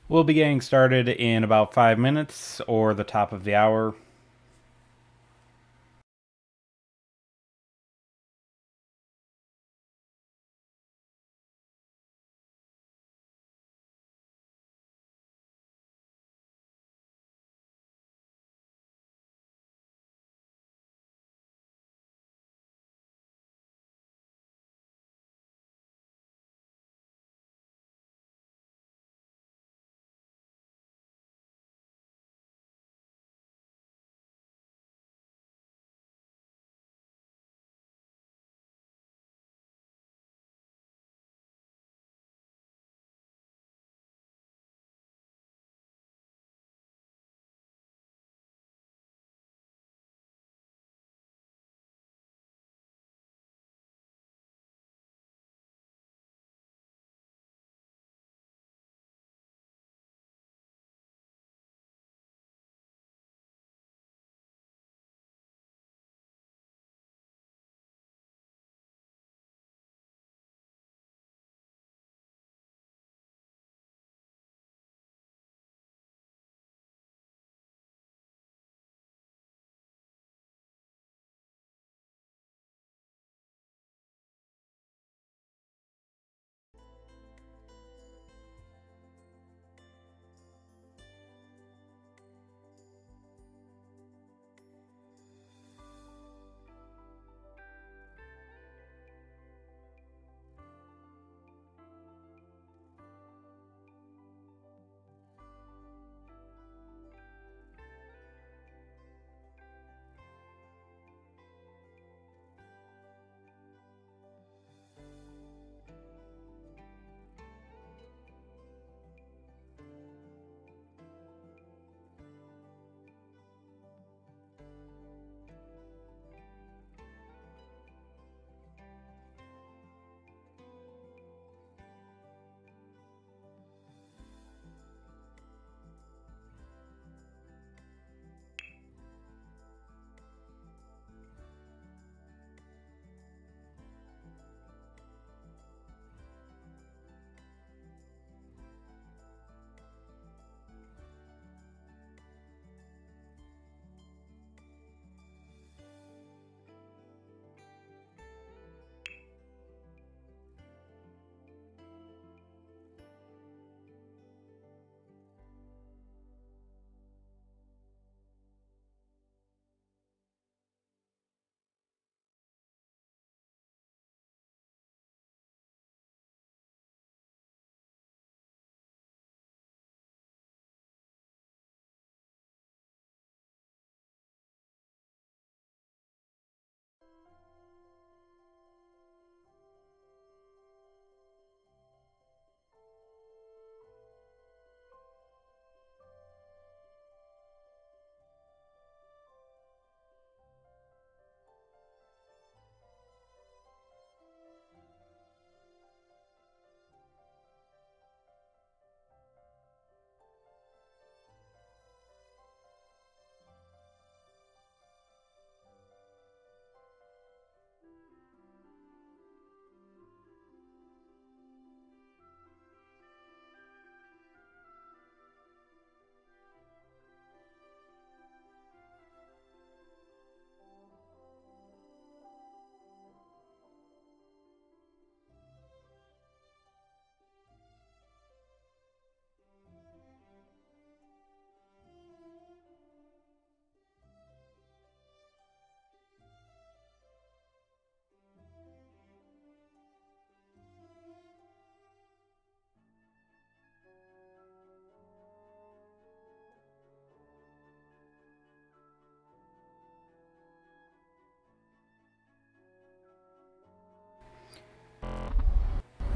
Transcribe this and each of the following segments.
We'll be getting started in about 5 minutes or the top of the hour.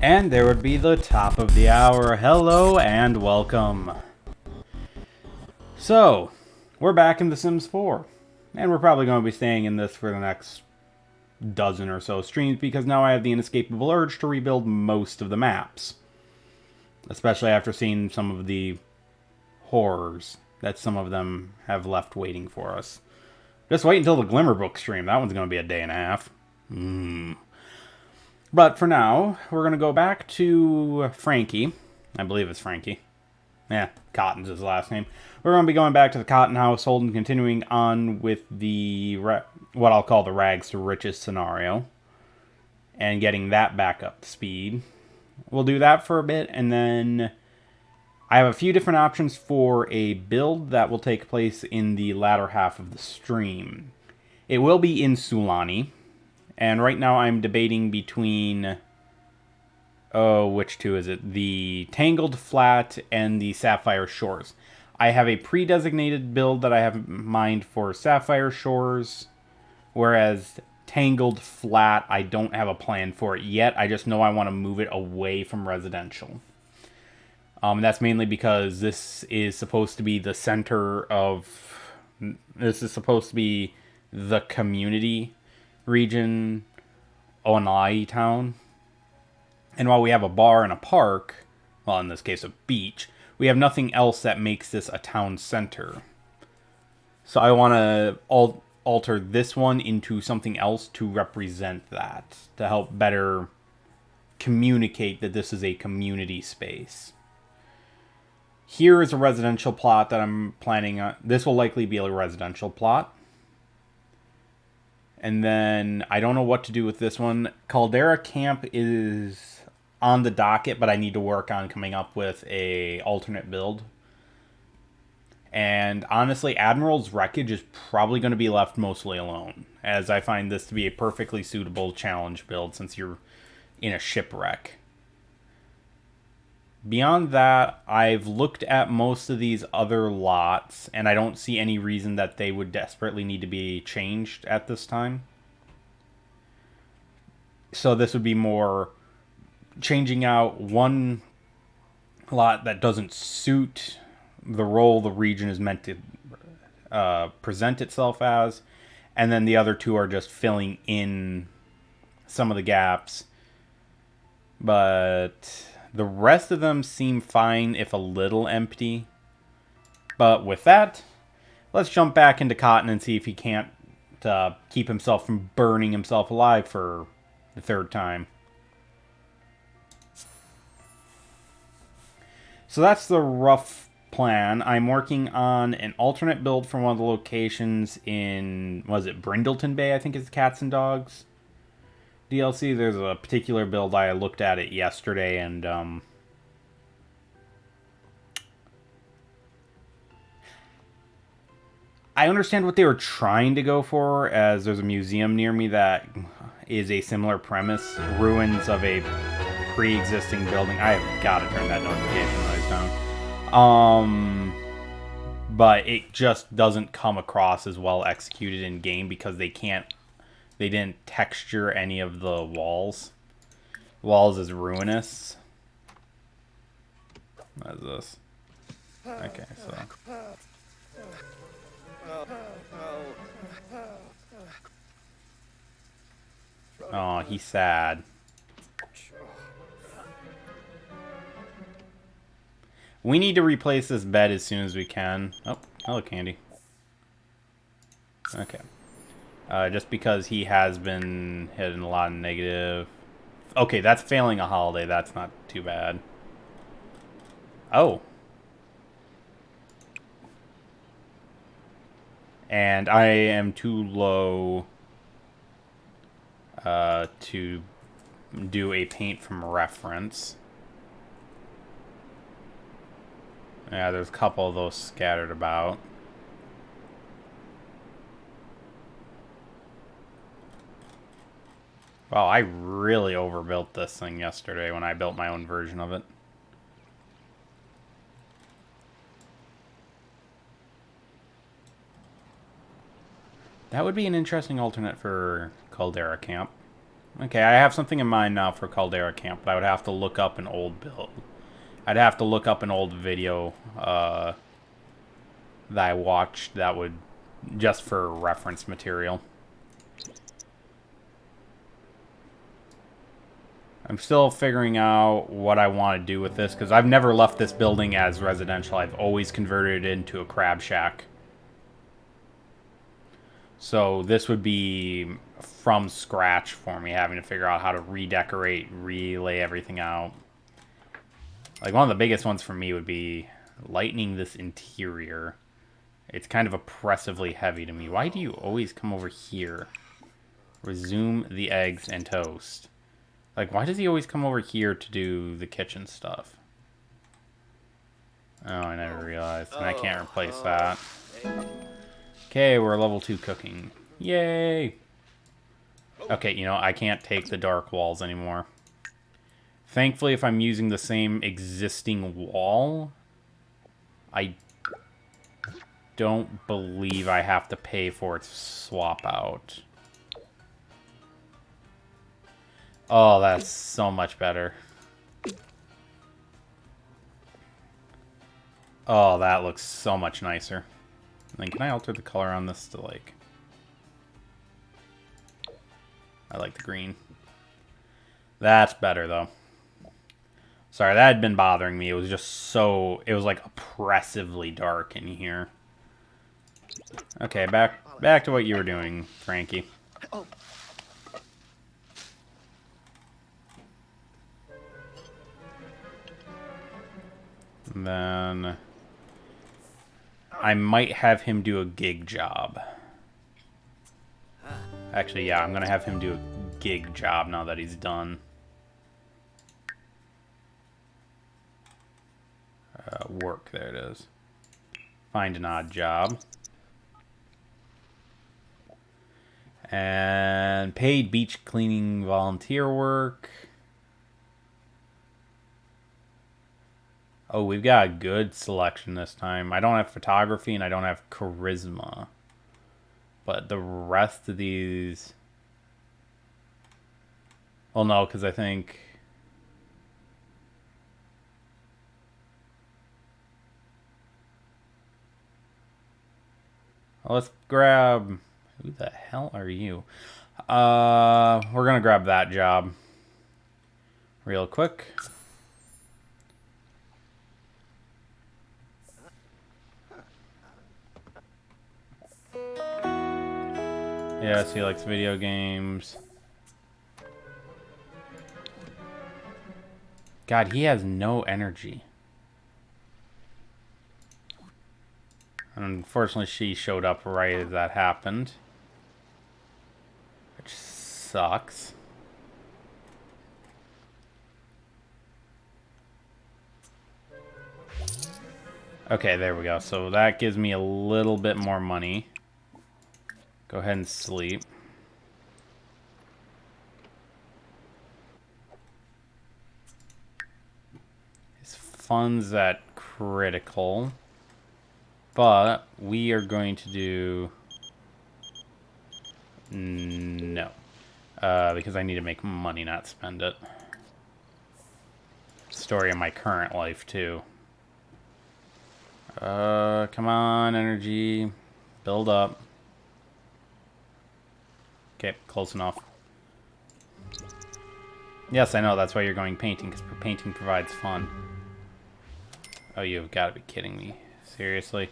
And there would be the top of the hour. Hello and welcome. So, we're back in The Sims 4. And we're probably going to be staying in this for the next dozen or so streams because now I have the inescapable urge to rebuild most of the maps. Especially after seeing some of the horrors that some of them have left waiting for us. Just wait until the Glimmerbook stream. That one's going to be a day and a half. But for now, we're going to go back to Frankie. I believe it's Frankie. Cotton's his last name. We're going to be going back to the Cotton household and continuing on with the what I'll call the rags to riches scenario. And getting that back up to speed. We'll do that for a bit, and then I have a few different options for a build that will take place in the latter half of the stream. It will be in Sulani, and right now I'm debating between... Oh, which two is it? The Tangled Flat and the Sapphire Shores. I have a pre-designated build that I have in mind for Sapphire Shores, whereas Tangled Flat, I don't have a plan for it yet. I just know I want to move it away from residential. That's mainly because this is supposed to be the center of... This is supposed to be the community region, Onai town. And while we have a bar and a park, well, in this case a beach, we have nothing else that makes this a town center. So I want to alter this one into something else to represent that, to help better communicate that this is a community space. Here is a residential plot that I'm planning on. This will likely be a residential plot. And then I don't know what to do with this one. Caldera Camp is on the docket, but I need to work on coming up with a alternate build. And honestly, Admiral's Wreckage is probably going to be left mostly alone, as I find this to be a perfectly suitable challenge build since you're in a shipwreck. Beyond that, I've looked at most of these other lots, and I don't see any reason that they would desperately need to be changed at this time. So this would be more changing out one lot that doesn't suit the role the region is meant to present itself as, and then the other two are just filling in some of the gaps. But the rest of them seem fine, if a little empty. But with that, let's jump back into Cotton and see if he can't keep himself from burning himself alive for the third time. So that's the rough plan. I'm working on an alternate build for one of the locations in, was it Brindleton Bay, I think it's Cats and Dogs DLC. There's a particular build, I looked at it yesterday, and I understand what they were trying to go for, as there's a museum near me that is a similar premise. Ruins of a pre-existing building. I have got to turn that notification noise down. But it just doesn't come across as well executed in game because they didn't texture any of the walls. Walls is ruinous. What is this? Okay, so... Oh, he's sad. We need to replace this bed as soon as we can. Oh, hello, Candy. Okay. Just because he has been hitting a lot of negative... Okay, that's failing a holiday. That's not too bad. Oh. And I am too low to do a paint from reference. Yeah, there's a couple of those scattered about. Wow, I really overbuilt this thing yesterday when I built my own version of it. That would be an interesting alternate for Caldera Camp. Okay, I have something in mind now for Caldera Camp, but I would have to look up an old build. I'd have to look up an old video that I watched that would, just for reference material. I'm still figuring out what I want to do with this, because I've never left this building as residential. I've always converted it into a crab shack. So this would be from scratch for me, having to figure out how to redecorate, relay everything out. Like, one of the biggest ones for me would be lightening this interior. It's kind of oppressively heavy to me. Why do you always come over here? Resume the eggs and toast. Like, why does he always come over here to do the kitchen stuff? Oh, I never realized. And I can't replace that. Okay, we're level 2 cooking. Yay! Okay, you know, I can't take the dark walls anymore. Thankfully, if I'm using the same existing wall, I don't believe I have to pay for its swap out. Oh, that's so much better. Oh, that looks so much nicer. And then can I alter the color on this to, like... I like the green. That's better, though. Sorry, that had been bothering me. It was just so... It was, like, oppressively dark in here. Okay, back to what you were doing, Frankie. And then... I might have him do a gig job. Actually, yeah, I'm going to have him do a gig job now that he's done. Work, there it is. Find an odd job. And paid beach cleaning volunteer work. Oh, we've got a good selection this time. I don't have photography and I don't have charisma. But the rest of these... Well, no, because I think... Well, let's grab... Who the hell are you? We're going to grab that job. Real quick. Yes, he likes video games. God, he has no energy. And unfortunately, she showed up right as that happened. Which sucks. Okay, there we go. So that gives me a little bit more money. Go ahead and sleep. His funds at critical. But we are going to do... No. Because I need to make money, not spend it. Story of my current life, too. Come on, energy. Build up. Okay, close enough. Yes, I know, that's why you're going painting, because painting provides fun. Oh, you've got to be kidding me. Seriously?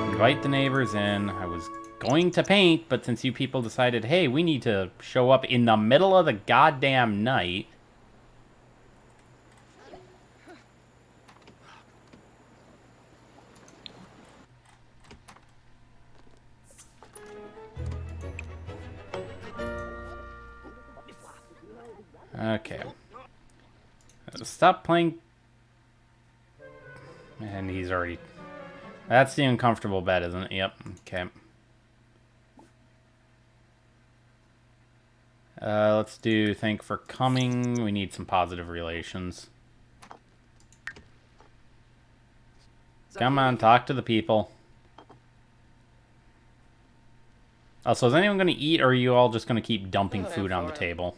Invite the neighbors in. I was going to paint, but since you people decided, hey, we need to show up in the middle of the goddamn night... Okay. Stop playing... And he's already... That's the uncomfortable bed, isn't it? Yep. Okay. Let's do thank for coming. We need some positive relations. Come on, talk to the people. Oh, so is anyone going to eat, or are you all just going to keep dumping food on the table?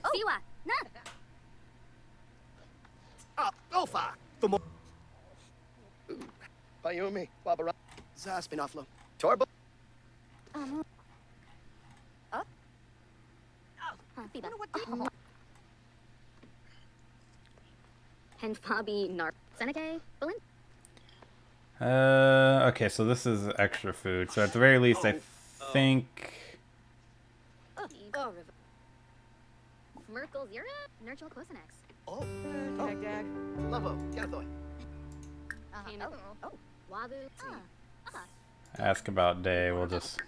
Okay, so this is extra food. So at the very least, I think... Oh, Dad. Love gather. Ask about day. We'll just...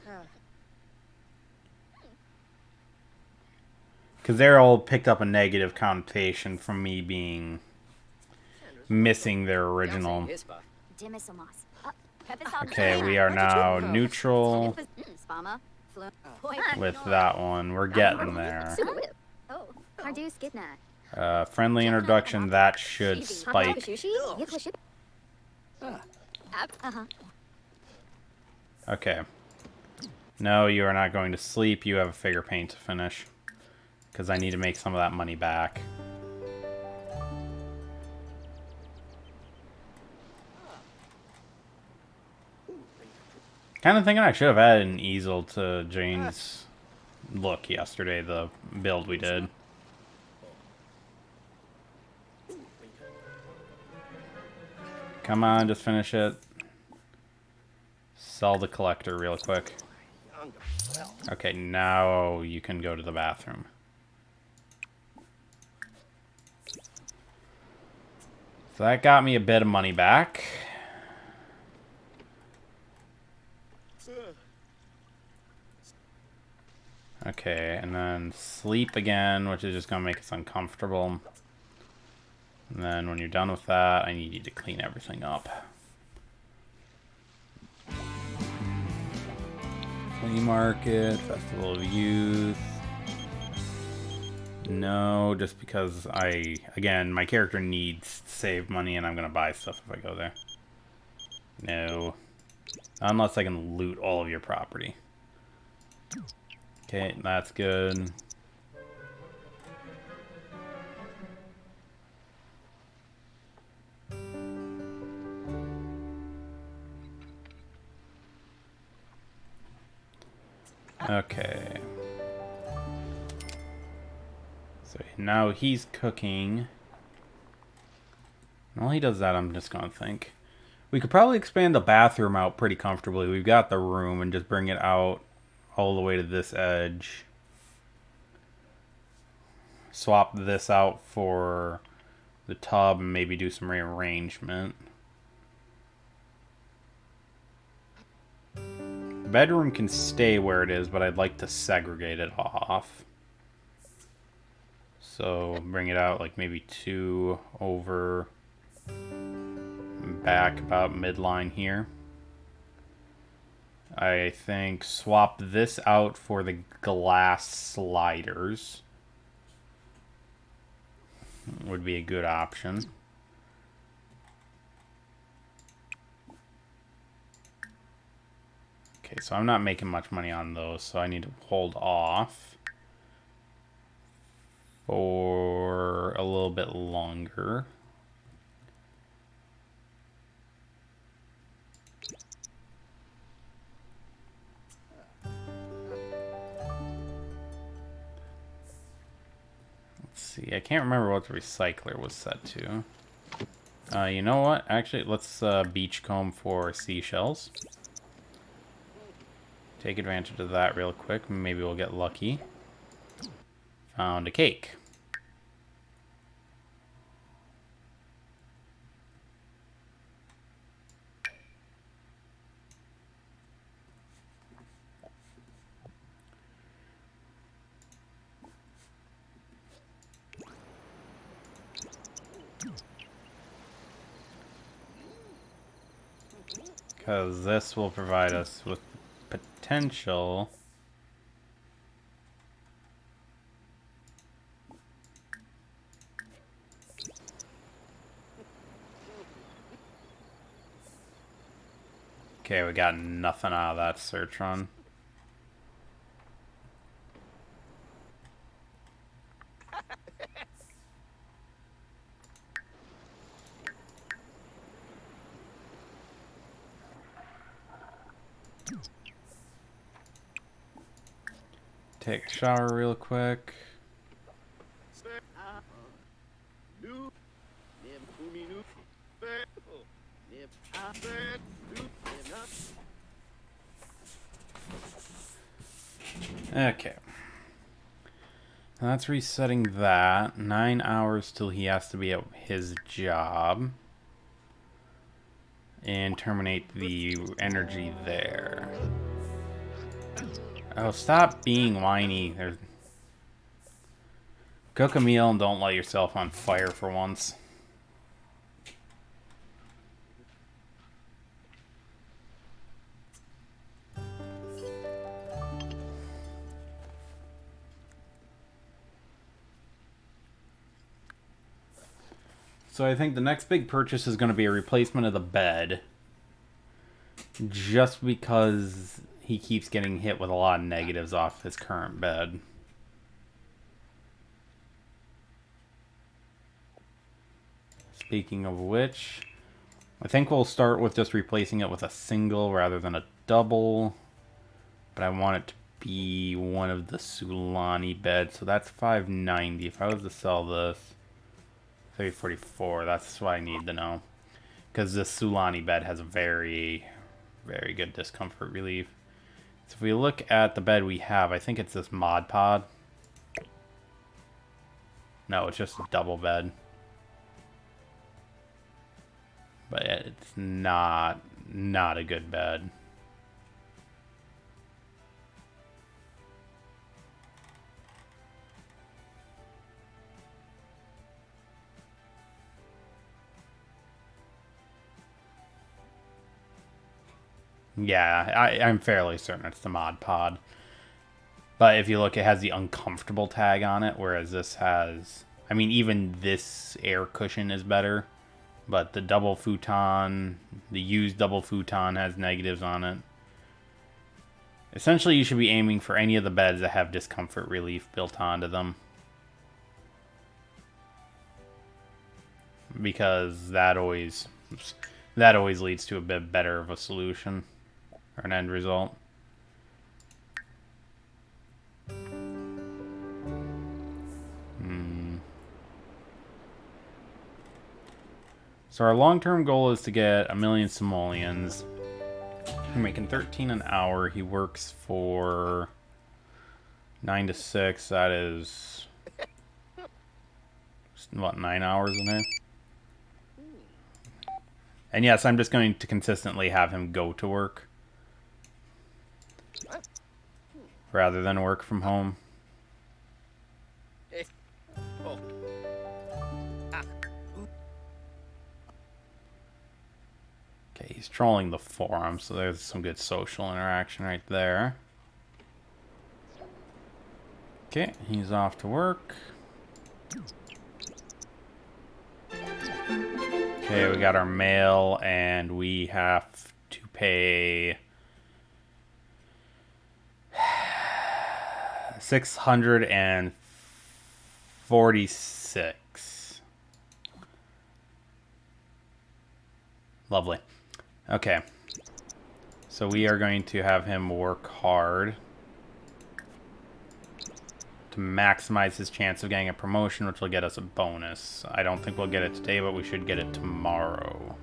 Because they're all picked up a negative connotation from me being... missing their original. Okay, we are now neutral with that one. We're getting there. Friendly introduction, that should spike. Okay. No, you are not going to sleep. You have a figure paint to finish. Because I need to make some of that money back. Kind of thinking I should have added an easel to Jane's look yesterday, the build we did. Come on, just finish it. Sell the collector real quick. Okay, now you can go to the bathroom. So that got me a bit of money back. Okay, and then sleep again, which is just going to make us uncomfortable. And then when you're done with that, I need you to clean everything up. Flea market, festival of youth. No, just because again, my character needs to save money and I'm going to buy stuff if I go there. No. Unless I can loot all of your property. Okay, that's good. Okay. So now he's cooking. While he does that, I'm just gonna think. We could probably expand the bathroom out pretty comfortably. We've got the room and just bring it out all the way to this edge. Swap this out for the tub and maybe do some rearrangement. The bedroom can stay where it is, but I'd like to segregate it off. So bring it out like maybe 2 over, back about midline here. I think swap this out for the glass sliders would be a good option. Okay, so I'm not making much money on those, so I need to hold off for a little bit longer. See, I can't remember what the recycler was set to. You know what? Actually, let's beachcomb for seashells. Take advantage of that real quick. Maybe we'll get lucky. Found a cake. Because this will provide us with potential. Okay, we got nothing out of that search run. Take a shower real quick. Okay. That's resetting that. 9 hours till he has to be at his job. And terminate the energy there. Oh, stop being whiny. Cook a meal and don't light yourself on fire for once. So I think the next big purchase is going to be a replacement of the bed. Just because he keeps getting hit with a lot of negatives off his current bed. Speaking of which, I think we'll start with just replacing it with a single rather than a double. But I want it to be one of the Sulani beds. So that's $590. If I was to sell this, $344. That's what I need to know. Because this Sulani bed has a very, very good discomfort relief. So if we look at the bed we have, I think it's this Mod Pod. No, it's just a double bed. But it's not a good bed. Yeah, I'm fairly certain it's the Mod Pod. But if you look, it has the uncomfortable tag on it, whereas this has... I mean, even this air cushion is better. But the double futon, the used double futon has negatives on it. Essentially, you should be aiming for any of the beds that have discomfort relief built onto them. Because that always leads to a bit better of a solution. Or an end result. So our long-term goal is to get 1 million simoleons. We're making 13 an hour. He works for 9 to 6. That is, what, 9 hours a day? And yes, I'm just going to consistently have him go to work rather than work from home. Okay, he's trolling the forum, so there's some good social interaction right there. Okay, he's off to work. Okay, we got our mail, and we have to pay $646. Lovely. Okay. So we are going to have him work hard to maximize his chance of getting a promotion, which will get us a bonus. I don't think we'll get it today, but we should get it tomorrow.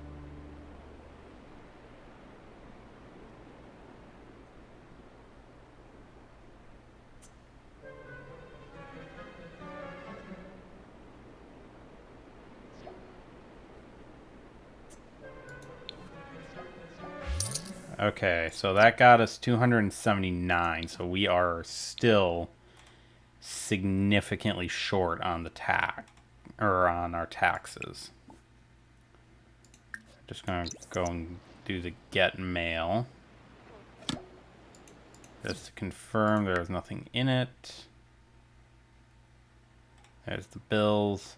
Okay, so that got us 279, so we are still significantly short on the on our taxes. Just gonna go and do the get mail. Just to confirm there's nothing in it. There's the bills.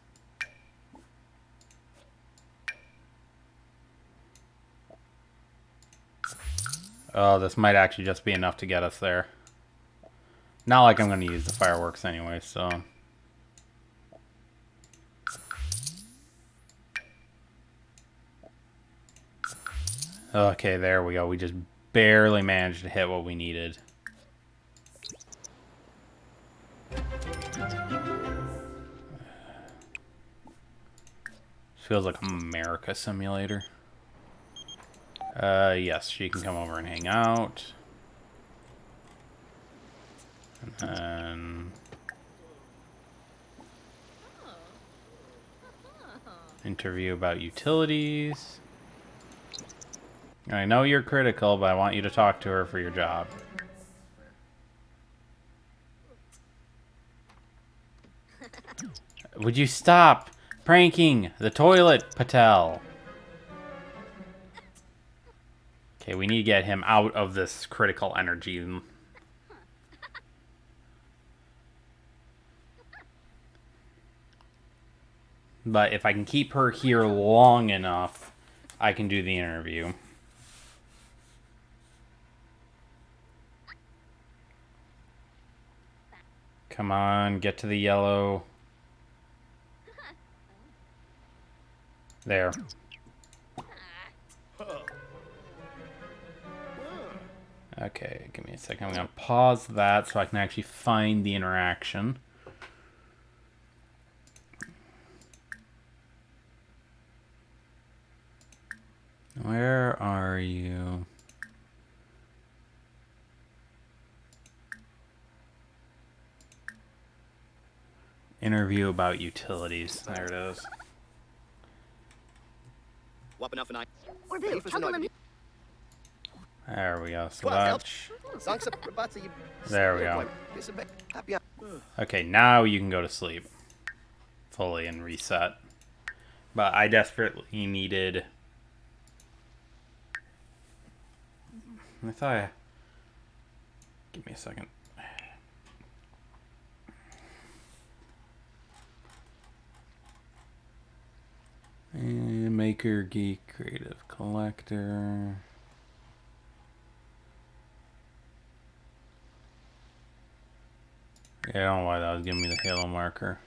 Oh, this might actually just be enough to get us there. Not like I'm going to use the fireworks anyway, so... Okay, there we go. We just barely managed to hit what we needed. Feels like America Simulator. Yes, she can come over and hang out. And then... Interview about utilities. I know you're critical, but I want you to talk to her for your job. Would you stop pranking the toilet, Patel? Okay, we need to get him out of this critical energy. But if I can keep her here long enough, I can do the interview. Come on, get to the yellow. There. Okay, give me a second. I'm going to pause that so I can actually find the interaction. Where are you? Interview about utilities. There it is. There we go. So that's... There we go. Okay, now you can go to sleep. Fully and reset. But I desperately needed... I thought I... Give me a second. Maker, Geek, Creative, Collector. Yeah, I don't know why that was giving me the Halo marker.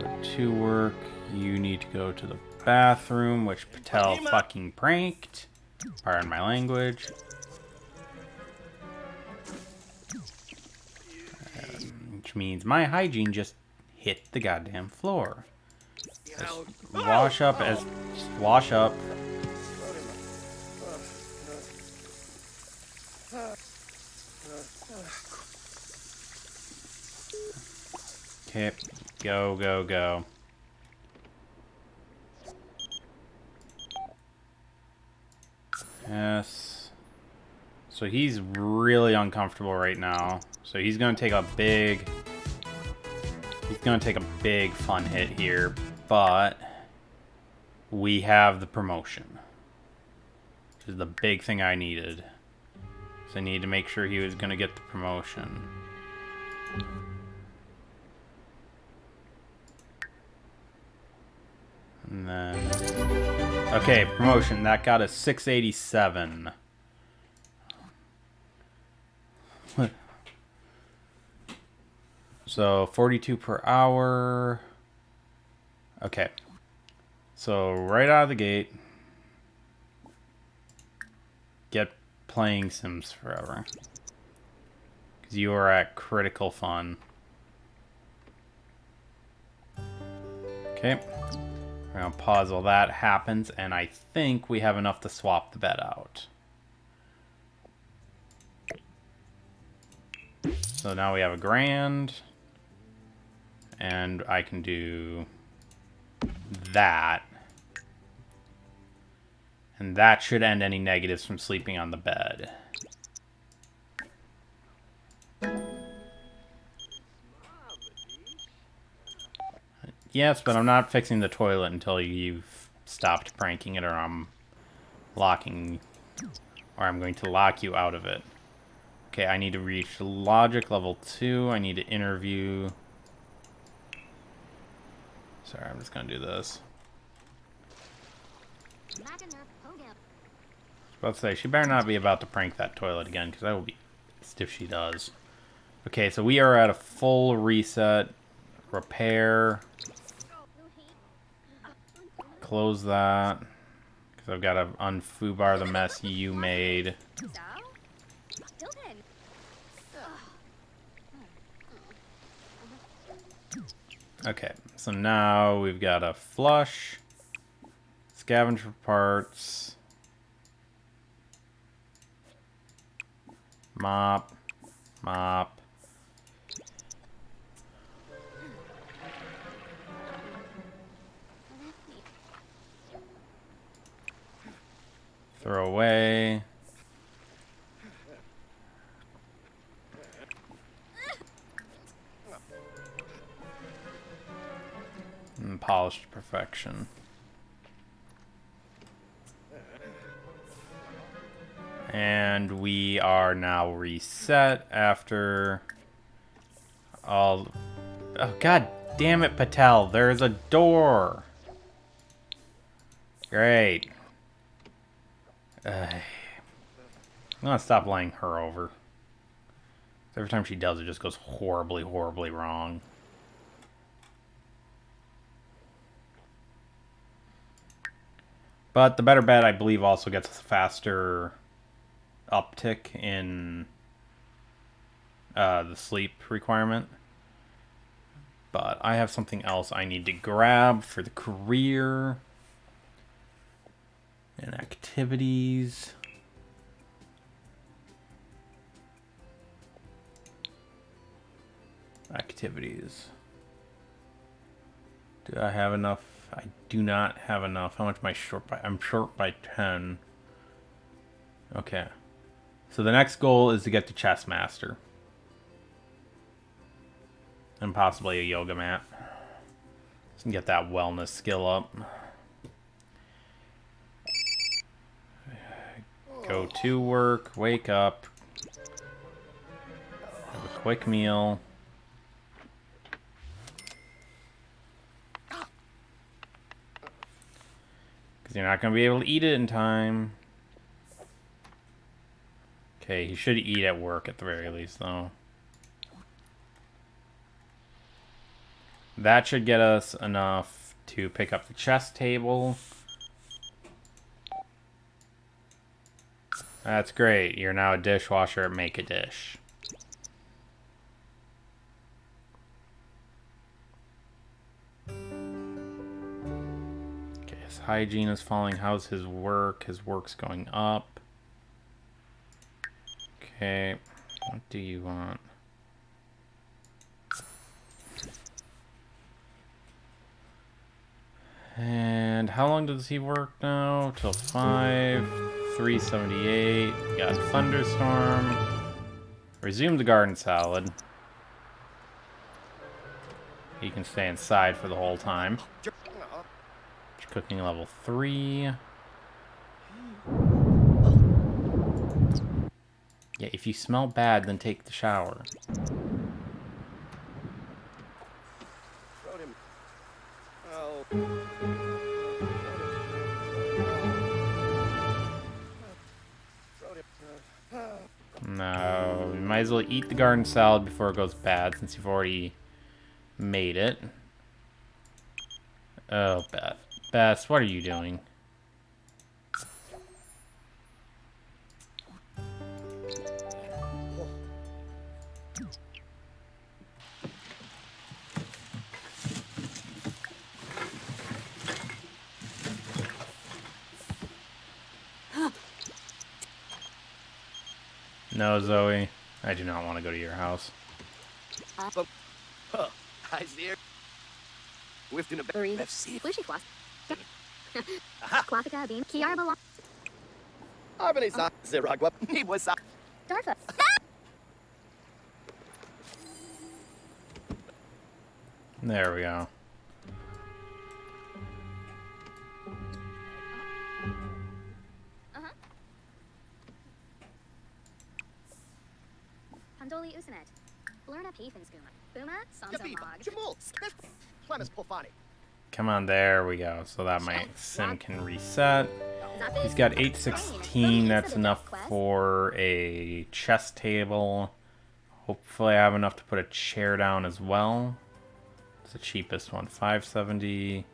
Go to work. You need to go to the bathroom, which Patel fucking pranked. Pardon my language. Which means my hygiene just hit the goddamn floor. Just wash up as... Just wash up. Okay, go, go, go. Yes. So he's really uncomfortable right now. So he's gonna take a big... He's gonna take a big fun hit here, but we have the promotion. Which is the big thing I needed. So I need to make sure he was gonna get the promotion. And then... Okay, promotion. That got us 687. So 42 per hour. Okay. So right out of the gate, get playing Sims Forever. Because you are at critical fun. Okay. We're going to pause while that happens, and I think we have enough to swap the bed out. So now we have a grand. And I can do that. And that should end any negatives from sleeping on the bed. Yes, but I'm not fixing the toilet until you've stopped pranking it, or I'm locking... Or I'm going to lock you out of it. Okay, I need to reach logic level 2. I need to interview... Sorry, I'm just gonna do this. I was about to say, she better not be about to prank that toilet again, because I will be pissed if she does. Okay, so we are at a full reset. Repair. Close that. Because I've got to unfoobar the mess you made. Okay, so now we've got a flush, scavenge for parts, mop, mop. Throw away. And polished to perfection. And we are now reset after all... Oh, god damn it, Patel. There's a door. Great. I'm gonna stop laying her over. Every time she does, it just goes horribly, horribly wrong. But the better bet, I believe, also gets a faster uptick in the sleep requirement. But I have something else I need to grab for the career and activities. Activities. Do I have enough? I do not have enough. How much am I short by? I'm short by 10. Okay. So the next goal is to get to Chess Master. And possibly a yoga mat. So get that wellness skill up. Go to work, wake up, have a quick meal. Because you're not going to be able to eat it in time. Okay, he should eat at work at the very least, though. That should get us enough to pick up the chess table. That's great. You're now a dishwasher at Make a Dish. Okay, his hygiene is falling. How's his work? His work's going up. Okay, what do you want? And how long does he work now? Till 5, 378. Got thunderstorm. Resume the garden salad. He can stay inside for the whole time. Cooking level 3. Yeah, if you smell bad, then take the shower. No, you might as well eat the garden salad before it goes bad, since you've already made it. Oh, Beth. Beth, what are you doing? No, Zoe. I do not want to go to your house. Eyes there. Whiffed in a Berry. Flushy floss. Classica bean. Kiarba. Arbanesa. Zeragua. He was Darfa. There we go. Pandoli Usanet. Blurna Peefenskuma. Buma. Sansa Mog. Jamul. Clemis Polfani. Come on, there we go. So that my sim can reset. He's got 816. That's enough for a chess table. Hopefully I have enough to put a chair down as well. It's the cheapest one. 570.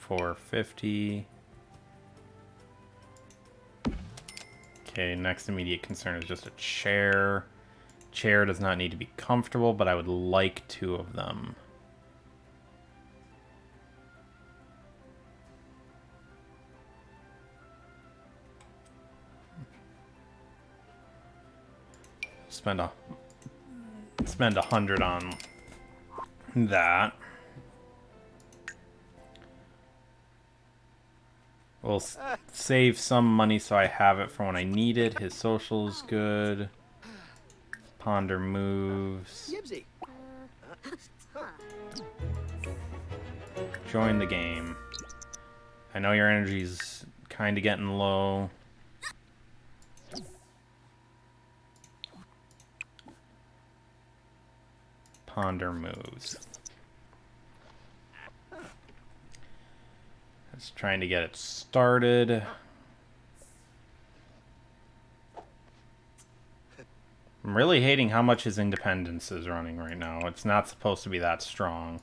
450. Okay, next immediate concern is just a chair. Chair does not need to be comfortable, but I would like 2 of them. Spend 100 on that. We'll save some money so I have it for when I need it. His social's good. Ponder moves. Yibsy. Join the game. I know your energy's kind of getting low. Ponder moves. Just trying to get it started. I'm really hating how much his independence is running right now. It's not supposed to be that strong.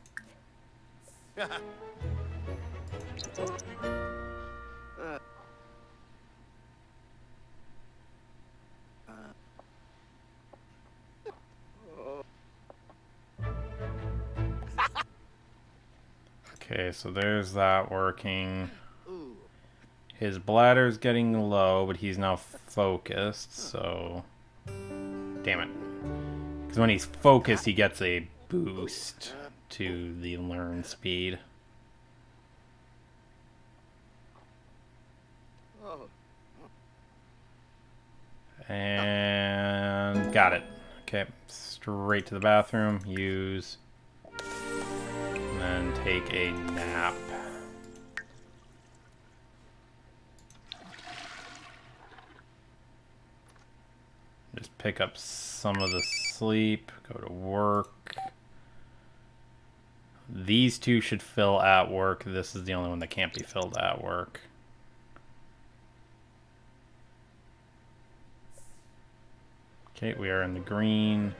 Okay, so there's that working. His bladder's getting low, but he's now focused, so... Damn it. Because when he's focused, he gets a boost to the learn speed. And... got it. Okay, straight to the bathroom. Use... and then take a nap. Just pick up some of the sleep, go to work. These two should fill at work. This is the only one that can't be filled at work. Okay, we are in the green.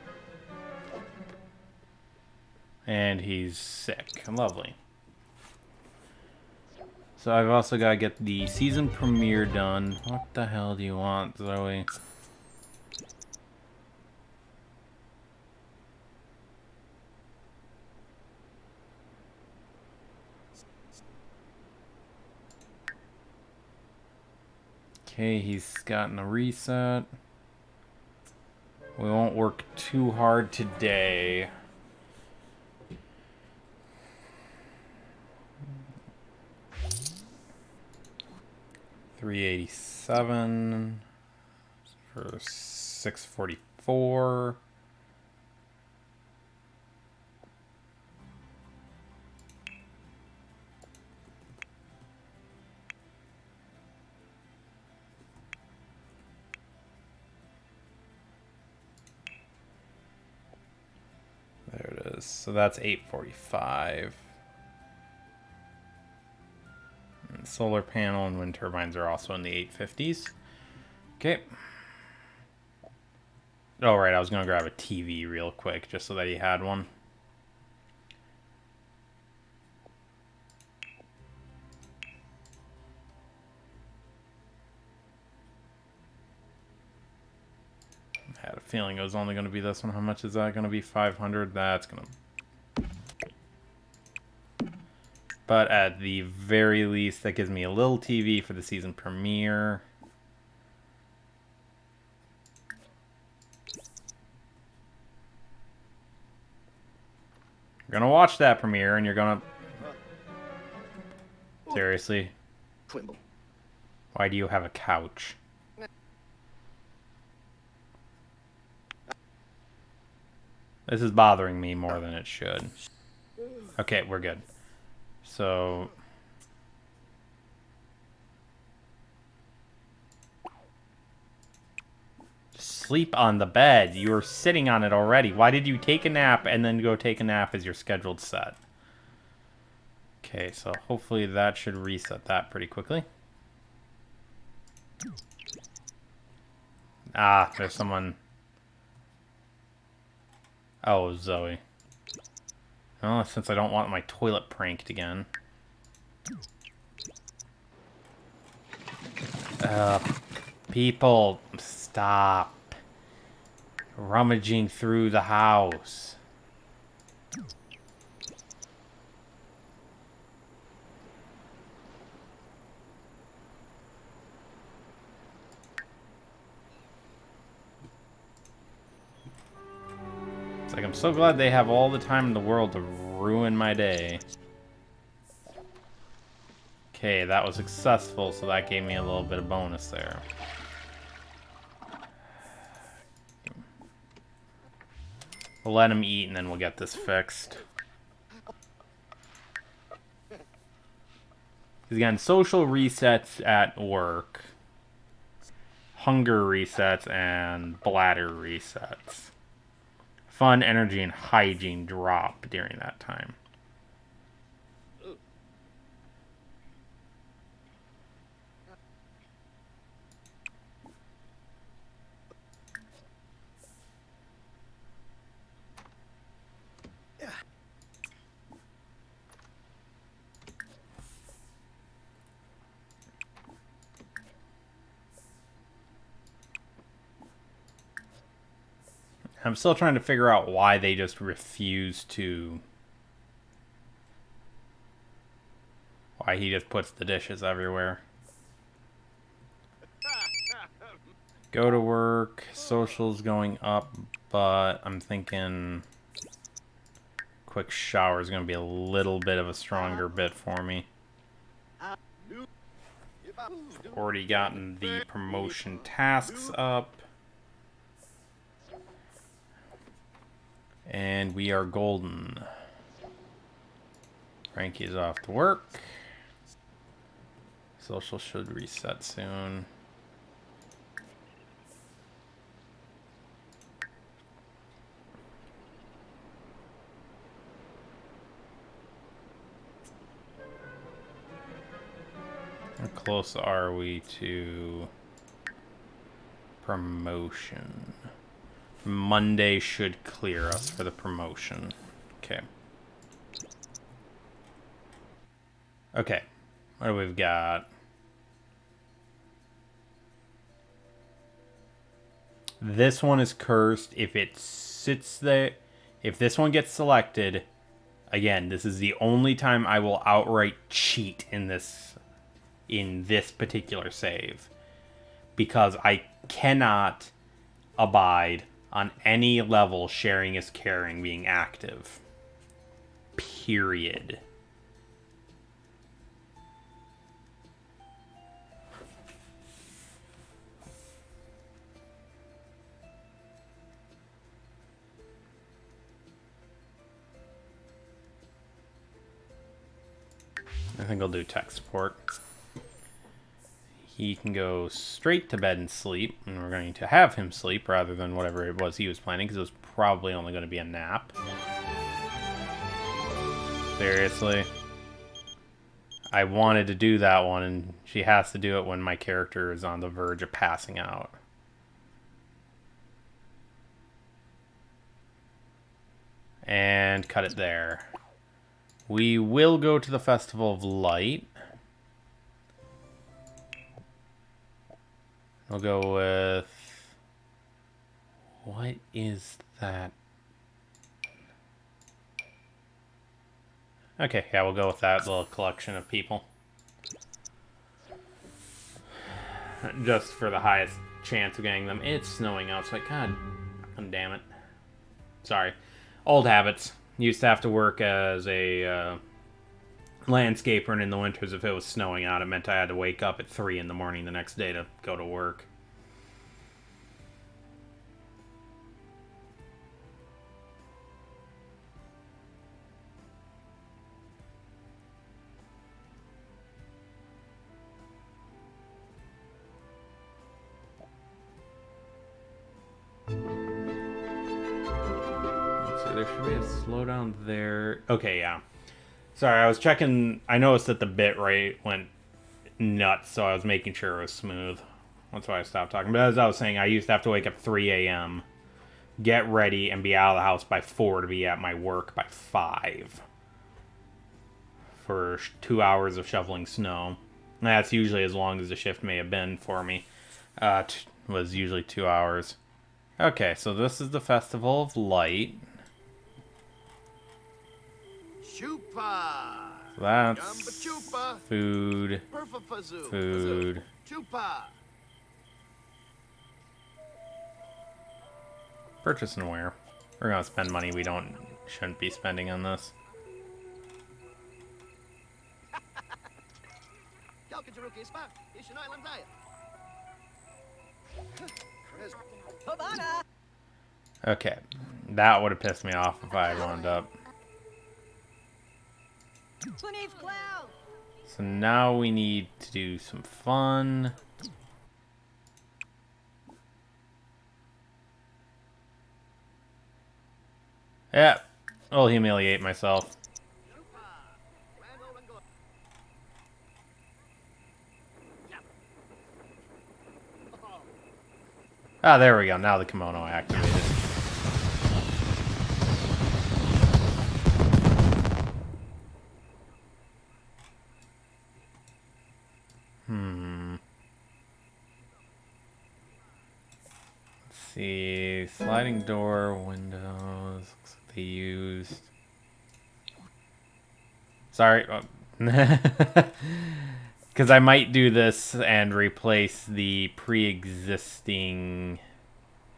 And he's sick. Lovely. So I've also got to get the season premiere done. What the hell do you want, Zoe? Okay, he's gotten a reset. We won't work too hard today. $387 for $644. There it is. So that's $845. And solar panel and wind turbines are also in the 850s. Okay. Oh, right. I was going to grab a TV real quick just so that he had one. I had a feeling it was only going to be this one. How much is that going to be? 500. That's going to... But at the very least, that gives me a little TV for the season premiere. You're gonna watch that premiere, and you're gonna... Seriously? Quimble. Why do you have a couch? This is bothering me more than it should. Okay, we're good. So... Sleep on the bed. You were sitting on it already. Why did you take a nap and then go take a nap as your scheduled set? Okay, so hopefully that should reset that pretty quickly. Ah, there's someone... Oh, Zoe. Oh, since I don't want my toilet pranked again. People, stop rummaging through the house. It's like, I'm so glad they have all the time in the world to ruin my day. Okay, that was successful, so that gave me a little bit of bonus there. We'll let him eat, and then we'll get this fixed. Again, social resets at work, hunger resets, and bladder resets. Fun, energy, and hygiene drop during that time. I'm still trying to figure out why they just refuse to... Why he just puts the dishes everywhere. Go to work. Social's going up, but I'm thinking... Quick shower is going to be a little bit of a stronger bit for me. Already gotten the promotion tasks up. And we are golden. Frankie's off to work. Social should reset soon. How close are we to promotion? Monday should clear us for the promotion. Okay. Okay. What do we've got? This one is cursed. If it sits there, if this one gets selected, again, this is the only time I will outright cheat in this particular save, because I cannot abide on any level sharing is caring being active. Period. I think I'll do tech support. He can go straight to bed and sleep, and we're going to have him sleep rather than whatever it was he was planning, because it was probably only going to be a nap. Seriously? I wanted to do that one, and she has to do it when my character is on the verge of passing out. And cut it there. We will go to the Festival of Light. We'll go with... What is that? Okay, yeah, we'll go with that little collection of people. Just for the highest chance of getting them. It's snowing outside. God damn it. Sorry. Old habits. Used to have to work as a landscaper, and in the winters, if it was snowing out, it meant I had to wake up at 3 in the morning the next day to go to work. So there should be a slowdown there. Okay, yeah. Sorry, I was checking. I noticed that the bit rate went nuts, so I was making sure it was smooth. That's why I stopped talking. But as I was saying, I used to have to wake up 3 a.m., get ready, and be out of the house by 4 to be at my work by 5. For 2 hours of shoveling snow. And that's usually as long as the shift may have been for me. Was usually 2 hours. Okay, so this is the Festival of Light. Chupa. So that's Chupa. food, food. Chupa. Purchase and wear. We're gonna spend money we shouldn't be spending on this. Okay, that would have pissed me off if I had wound up. So now we need to do some fun. Yeah, I'll humiliate myself. Ah, there we go. Now the kimono activated. Let's see. Sliding door, windows. Looks like they used. Sorry. Because I might do this and replace the pre-existing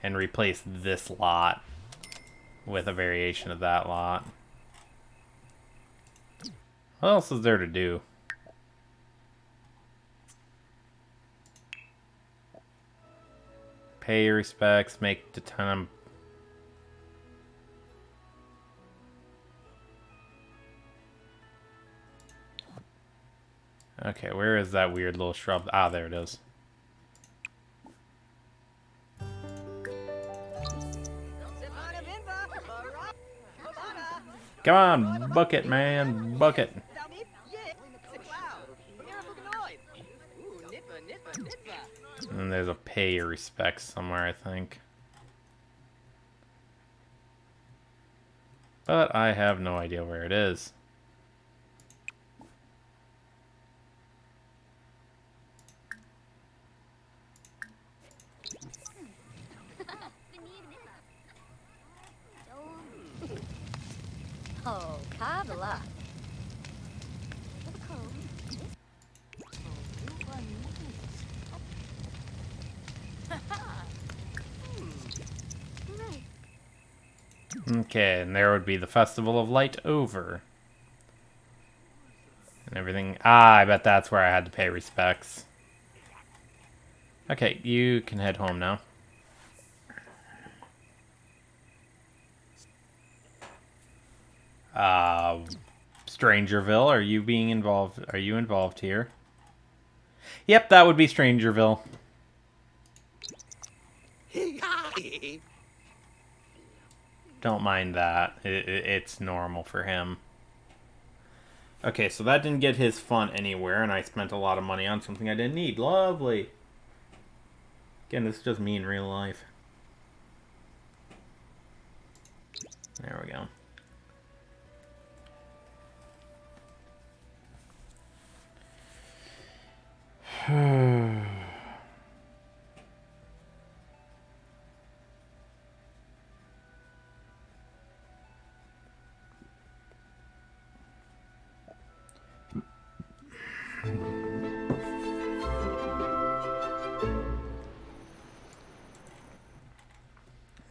and replace this lot with a variation of that lot. What else is there to do? Pay your respects, make the time. Okay, where is that weird little shrub? Ah, there it is. Come on, bucket, man, bucket. And there's a pay your respects somewhere, I think. But I have no idea where it is. Oh, Kabbalah. Okay, and there would be the Festival of Light over. And everything. Ah, I bet that's where I had to pay respects. Okay, you can head home now. Strangerville, are you being involved? Are you involved here? Yep, that would be Strangerville. Don't mind that. It's normal for him. Okay, so that didn't get his fun anywhere, and I spent a lot of money on something I didn't need. Lovely. Again, this is just me in real life. There we go.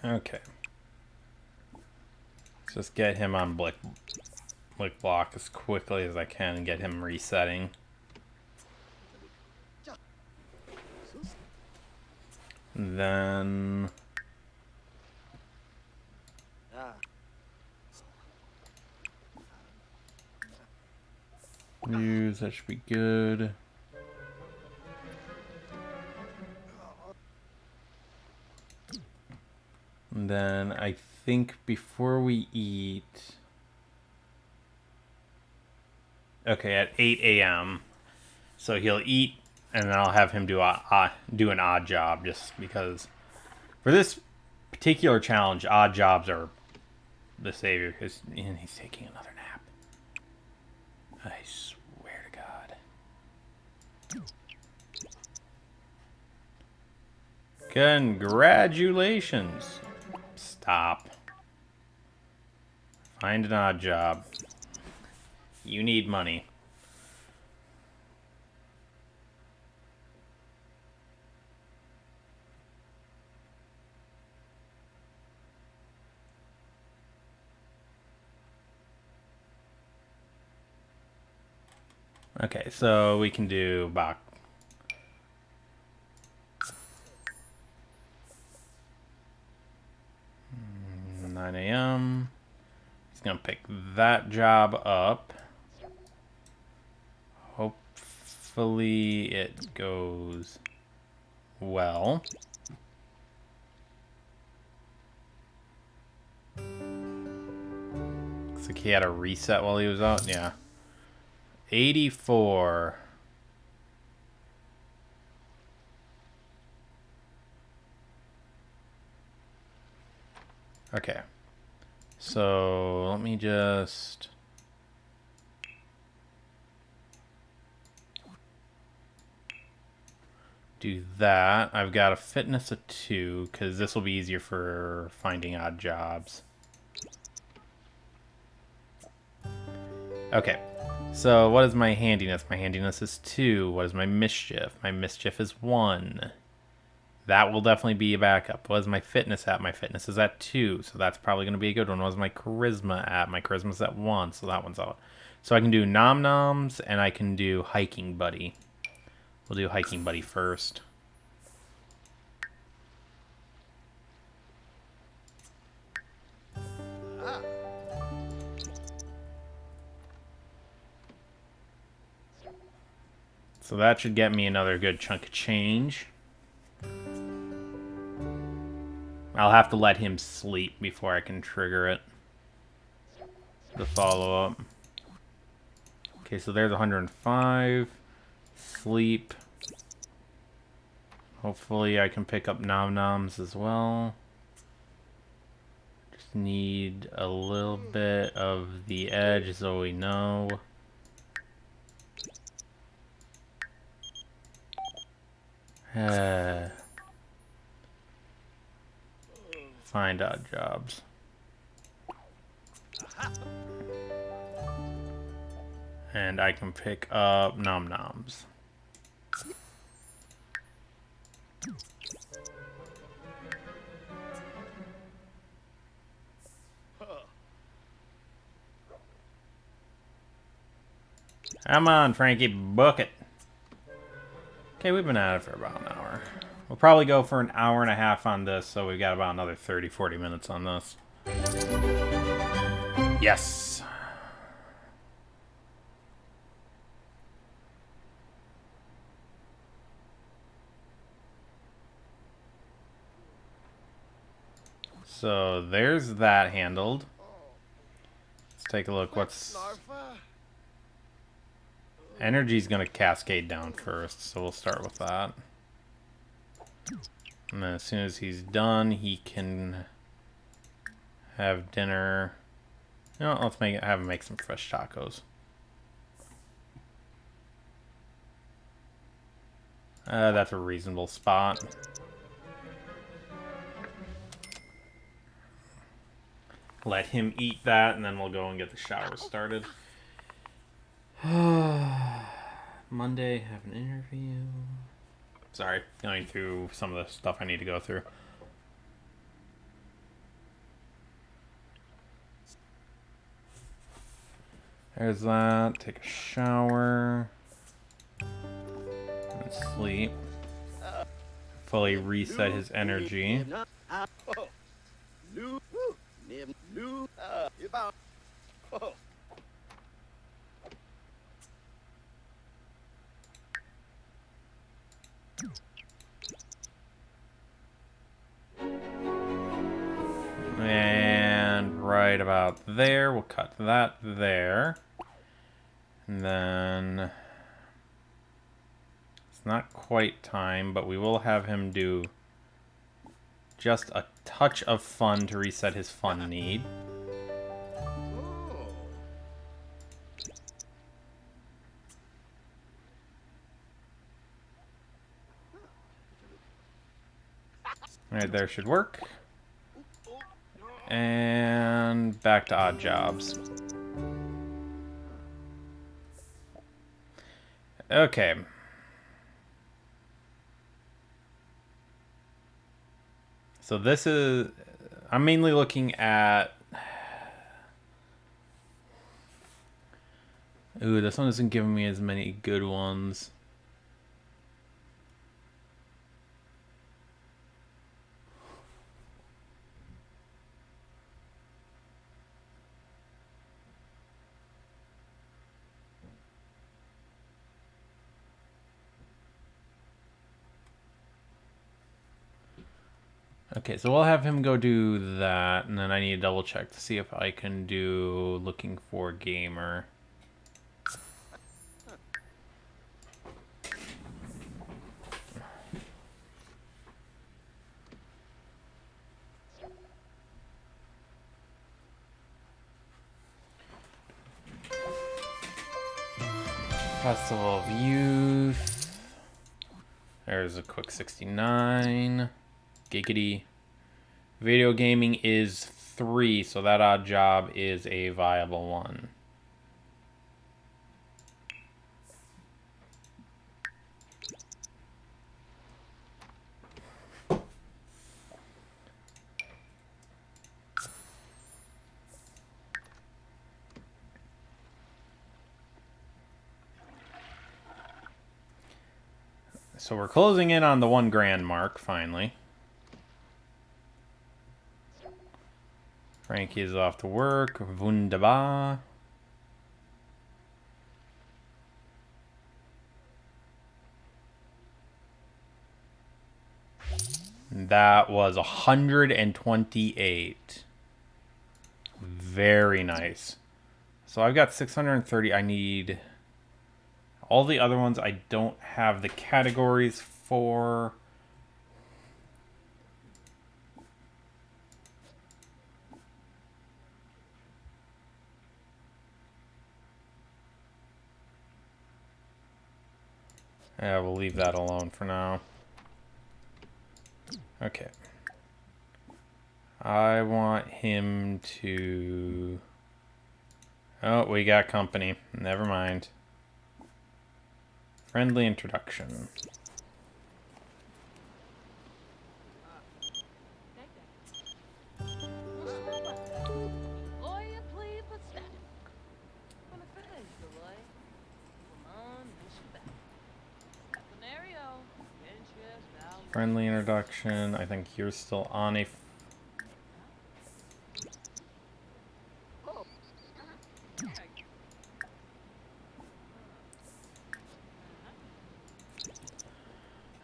Okay. Let's just get him on Blick Block as quickly as I can and get him resetting. Then news, that should be good. And then I think before we eat, okay, at 8 a.m. So he'll eat, and then I'll have him do an odd job, just because for this particular challenge, odd jobs are the savior. Because he's taking another nap. I swear to God. Congratulations. Stop. Find an odd job. You need money. Okay, so we can do Bach. 9 a.m. He's gonna pick that job up. Hopefully it goes well. Looks like he had a reset while he was out. Yeah. 84. Okay. So let me just do that. I've got a fitness of 2 because this will be easier for finding odd jobs. Okay. So what is my handiness? My handiness is 2. What is my mischief? My mischief is 1. That will definitely be a backup. What is my fitness at? My fitness is at 2, so that's probably going to be a good one. What is my charisma at? My charisma is at 1, so that one's out. So I can do Nom Noms, and I can do Hiking Buddy. We'll do Hiking Buddy first. So that should get me another good chunk of change. I'll have to let him sleep before I can trigger it. The follow-up. Okay, so there's 105. Sleep. Hopefully I can pick up Nom Noms as well. Just need a little bit of the edge so we know. Find odd jobs. And I can pick up Nom Noms. Come on, Frankie, book it. Okay, we've been at it for about an hour. We'll probably go for an hour and a half on this, so we've got about another 30-40 minutes on this. Yes! So there's that handled. Let's take a look. What's... Energy's gonna cascade down first, so we'll start with that. And then as soon as he's done, he can have dinner. You know, let's have him make some fresh tacos. That's a reasonable spot. Let him eat that, and then we'll go and get the shower started. Monday, have an interview. Sorry, going through some of the stuff I need to go through. There's that. Take a shower. And sleep. Fully reset his energy. And right about there, we'll cut that there. And then it's not quite time, but we will have him do just a touch of fun to reset his fun need. Alright, there should work. And back to odd jobs. Okay. So this is... I'm mainly looking at... Ooh, this one isn't giving me as many good ones. Okay, so we'll have him go do that, and then I need to double check to see if I can do looking for gamer. Festival of Youth. There's a quick 69. Giggity. Video gaming is 3, so that odd job is a viable one. So we're closing in on the 1 grand mark, finally. Frankie is off to work. Wunderbar. That was 128. Very nice. So I've got 630. I need... all the other ones I don't have the categories for. Yeah, we'll leave that alone for now. Okay. I want him to... oh, we got company. Never mind. Friendly introduction. Friendly introduction. I think you're still on a...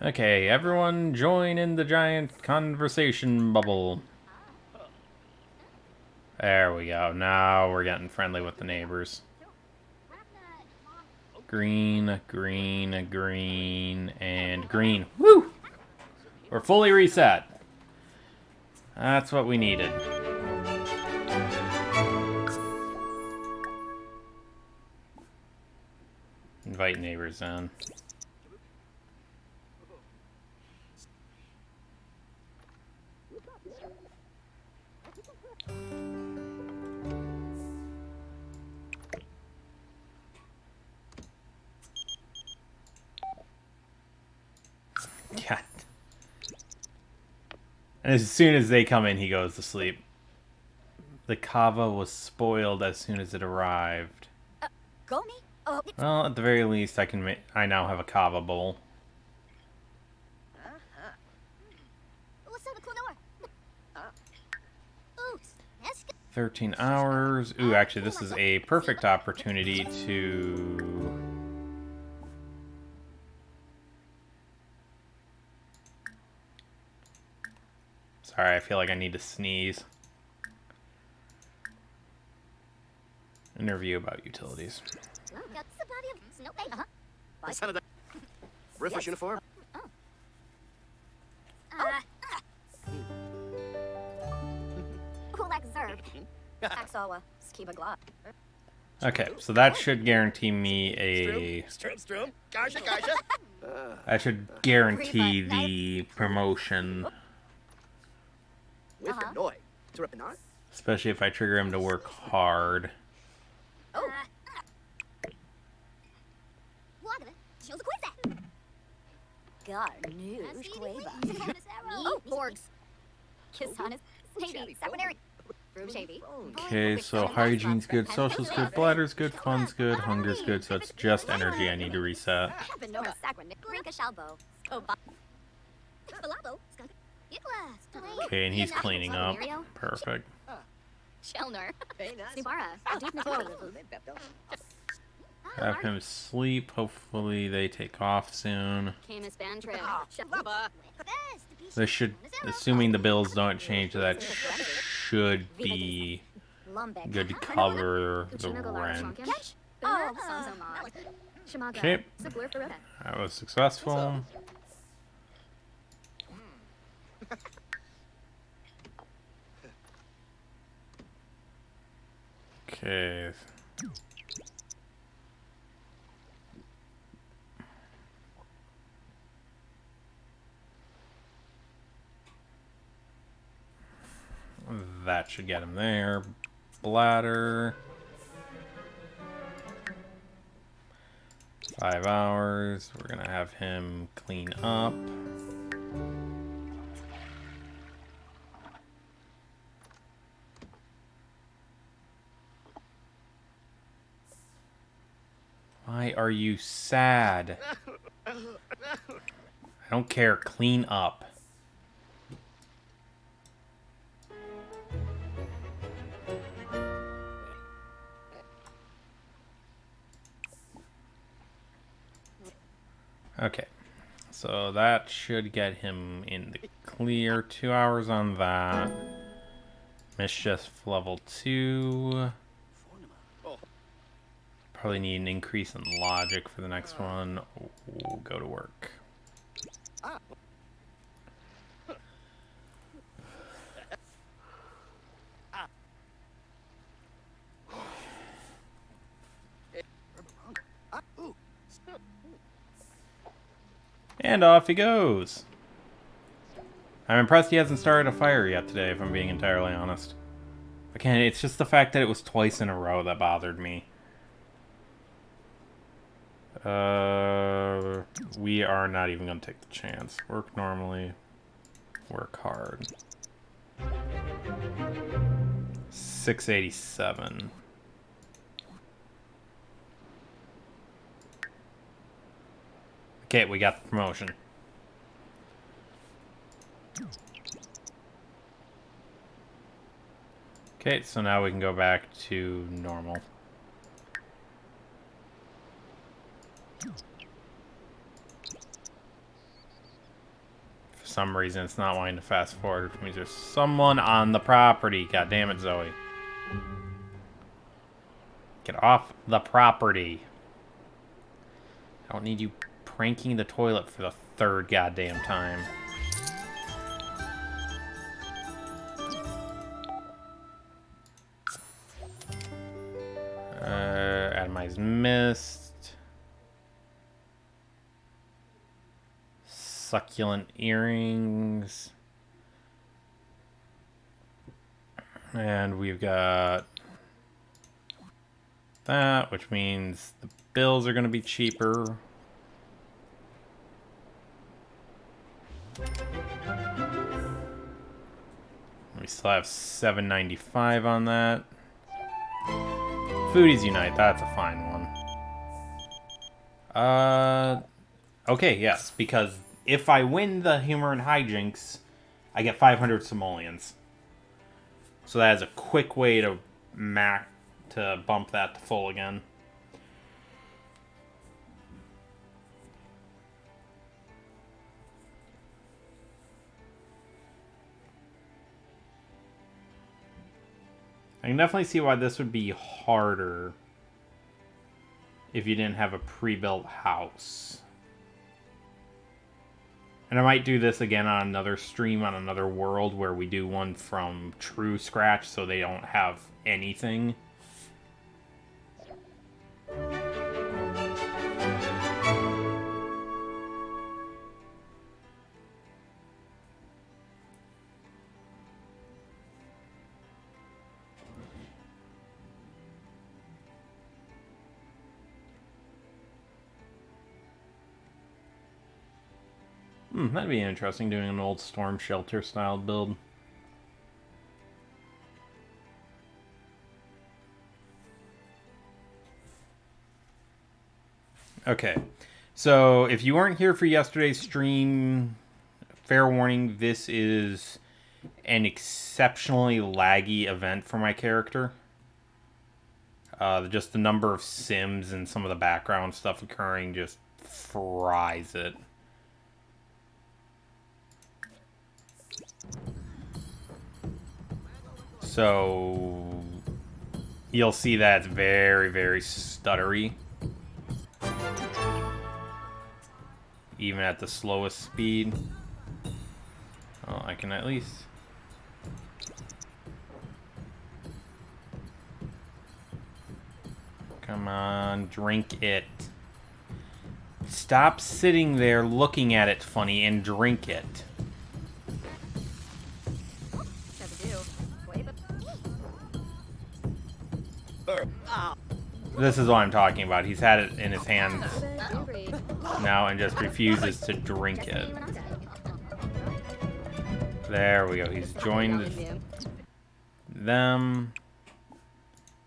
okay, everyone join in the giant conversation bubble. There we go. Now we're getting friendly with the neighbors. Green, green, green, and green. Woo! We're fully reset. That's what we needed. Invite neighbors in. God. And as soon as they come in, he goes to sleep. The kava was spoiled as soon as it arrived. Go me? Oh, Well, at the very least, I now have a kava bowl. what's up, cool door? Ooh, that's good. 13 hours. Ooh, actually, this is a perfect opportunity to... sorry, I feel like I need to sneeze. Interview about utilities. That's the body of Snow Bay. Uh-huh. Son of the refresh uniform. Who like Zerg? Axawa, Skiba Glob. Okay, so that should guarantee me a... Strum. Gasha. that should guarantee the promotion. With the noise. Not. Especially if I trigger him to work hard. Oh. Shows a quiz. God, news, Quava. Oh, Borgs. Kisanas, Navy, Secondary. Okay, so hygiene's good, social's good, bladder's good, fun's good, hunger's good, so it's just energy I need to reset. Okay, and he's cleaning up. Perfect. Have him sleep. Hopefully they take off soon. This should, assuming the bills don't change, that should be good to cover the rent. Okay, that was successful. Okay. That should get him there. Bladder. 5 hours. We're gonna have him clean up. Why are you sad? I don't care. Clean up. Okay, so that should get him in the clear. 2 hours on that. Mischief level 2. Probably need an increase in logic for the next one. We'll go to work. And off he goes. I'm impressed he hasn't started a fire yet today, if I'm being entirely honest. Again, it's just the fact that it was twice in a row that bothered me. We are not even going to take the chance. Work normally. Work hard. 687. Okay, we got the promotion. Okay, so now we can go back to normal. For some reason, it's not wanting to fast forward, which means there's someone on the property. God damn it, Zoe. Get off the property. I don't need you pranking the toilet for the 3rd goddamn time. Atomize mist. Succulent earrings. And we've got that, which means the bills are going to be cheaper. We still have $7.95 on that. Foodies Unite, that's a fine one. Okay, yes, because if I win the Humor and Hijinks, I get 500 simoleons. So that is a quick way to bump that to full again. I can definitely see why this would be harder if you didn't have a pre-built house. And I might do this again on another stream on another world where we do one from true scratch so they don't have anything. That'd be interesting, doing an old storm shelter style build. Okay. So, if you weren't here for yesterday's stream, fair warning, this is an exceptionally laggy event for my character. Just the number of sims and some of the background stuff occurring just fries it. So you'll see that it's very, very stuttery. Even at the slowest speed. Well, I can at least... Come on, drink it. Stop sitting there looking at it funny and drink it. This is what I'm talking about. He's had it in his hands now and just refuses to drink it. There we go. He's joined them.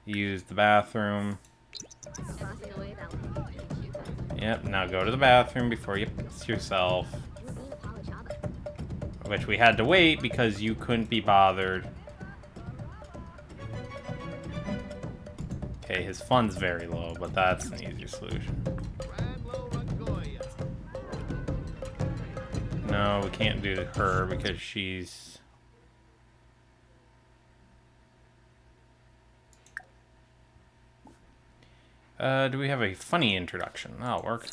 Used the bathroom. Yep, now go to the bathroom before you piss yourself. Which we had to wait because you couldn't be bothered. Okay, his fun's very low, but that's an easier solution. No, we can't do her because she's... do we have a funny introduction? That'll work.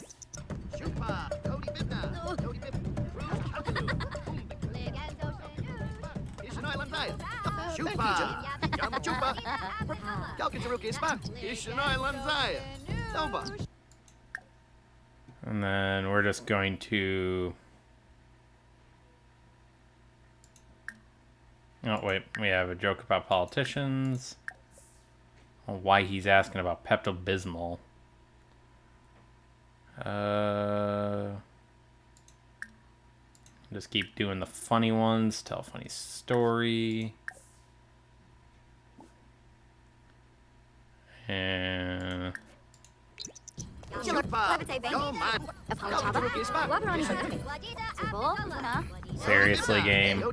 And then we're just going to... Oh, wait. We have a joke about politicians. Why he's asking about Pepto-Bismol. Just keep doing the funny ones. Tell a funny story. And... Seriously, game.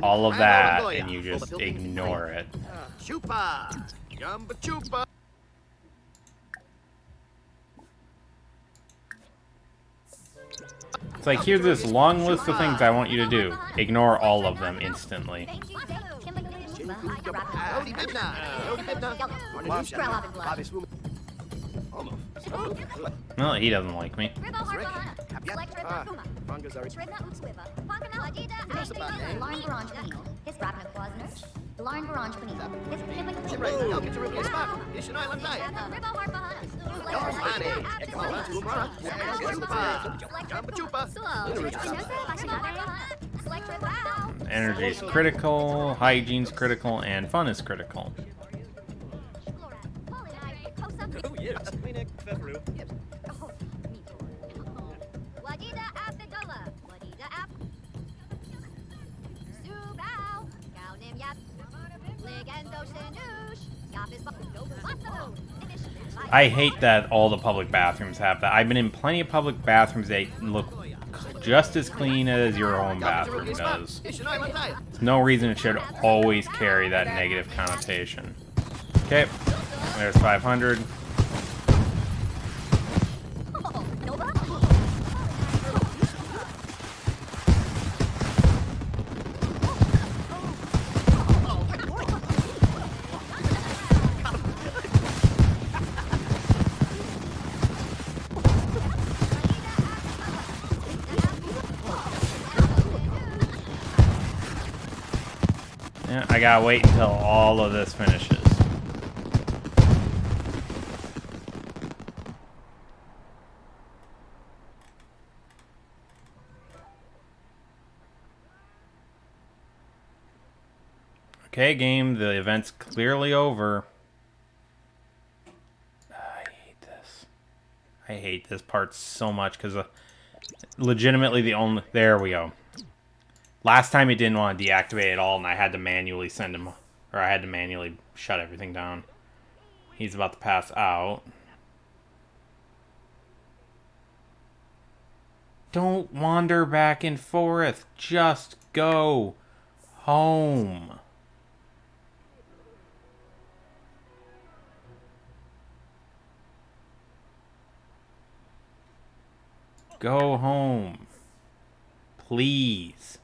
All of that, and you just ignore it. It's like, here's this long list of things I want you to do. Ignore all of them instantly. No, he doesn't like me. Energy is critical, hygiene's critical, and fun is critical. I hate that all the public bathrooms have that. I've been in plenty of public bathrooms that look just as clean as your own bathroom does. There's no reason it should always carry that negative connotation. Okay, there's 500. I gotta wait until all of this finishes. Okay, game, the event's clearly over. I hate this. I hate this part so much because legitimately the only... There we go. Last time it didn't want to deactivate at all, and I had to manually send him, or I had to manually shut everything down. He's about to pass out. Don't wander back and forth. Just go home. Go home. Please.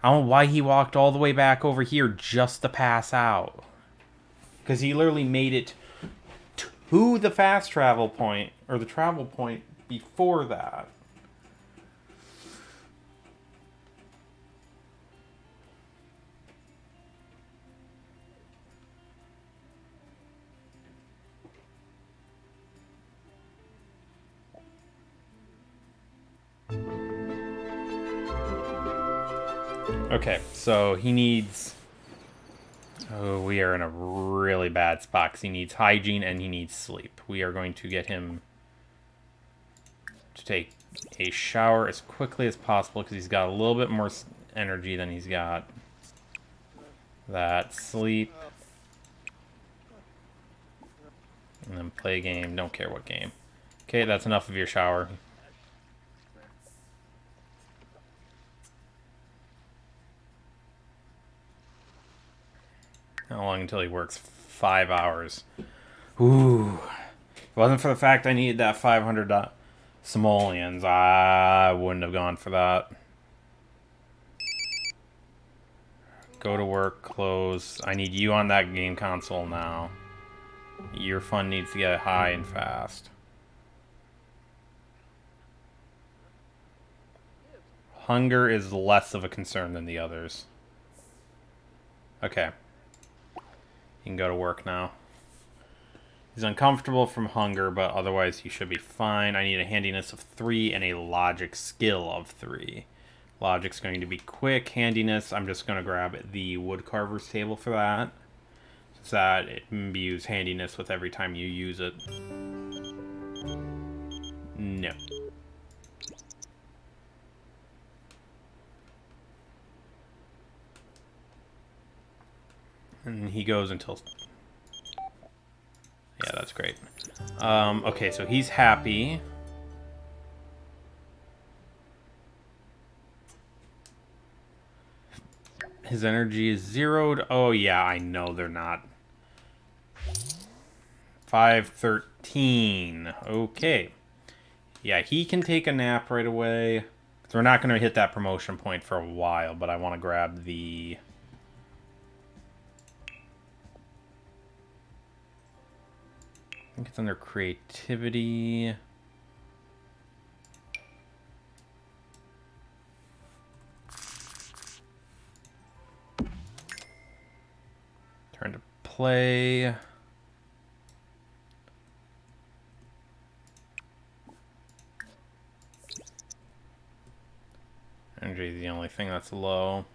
I don't know why he walked all the way back over here just to pass out. Because he literally made it to the fast travel point, or the travel point before that. Okay, so he needs... Oh, we are in a really bad spot because he needs hygiene and he needs sleep. We are going to get him to take a shower as quickly as possible because he's got a little bit more energy than he's got. That, sleep. And then play a game. Don't care what game. Okay, that's enough of your shower. How long until he works? 5 hours. Ooh. If it wasn't for the fact I needed that 500 simoleons, I wouldn't have gone for that. Go to work, close. I need you on that game console now. Your fun needs to get high and fast. Hunger is less of a concern than the others. Okay. You can go to work now. He's uncomfortable from hunger, but otherwise he should be fine. I need a handiness of 3 and a logic skill of 3. Logic's going to be quick. Handiness, I'm just going to grab the woodcarver's table for that. So that it imbues handiness with every time you use it. No. And he goes until... Yeah, that's great. Okay, so he's happy. His energy is zeroed. Oh, yeah, I know they're not. 513. Okay. Yeah, he can take a nap right away. So we're not going to hit that promotion point for a while, but I want to grab the... I think it's under creativity. Turn to play. Energy is the only thing that's low.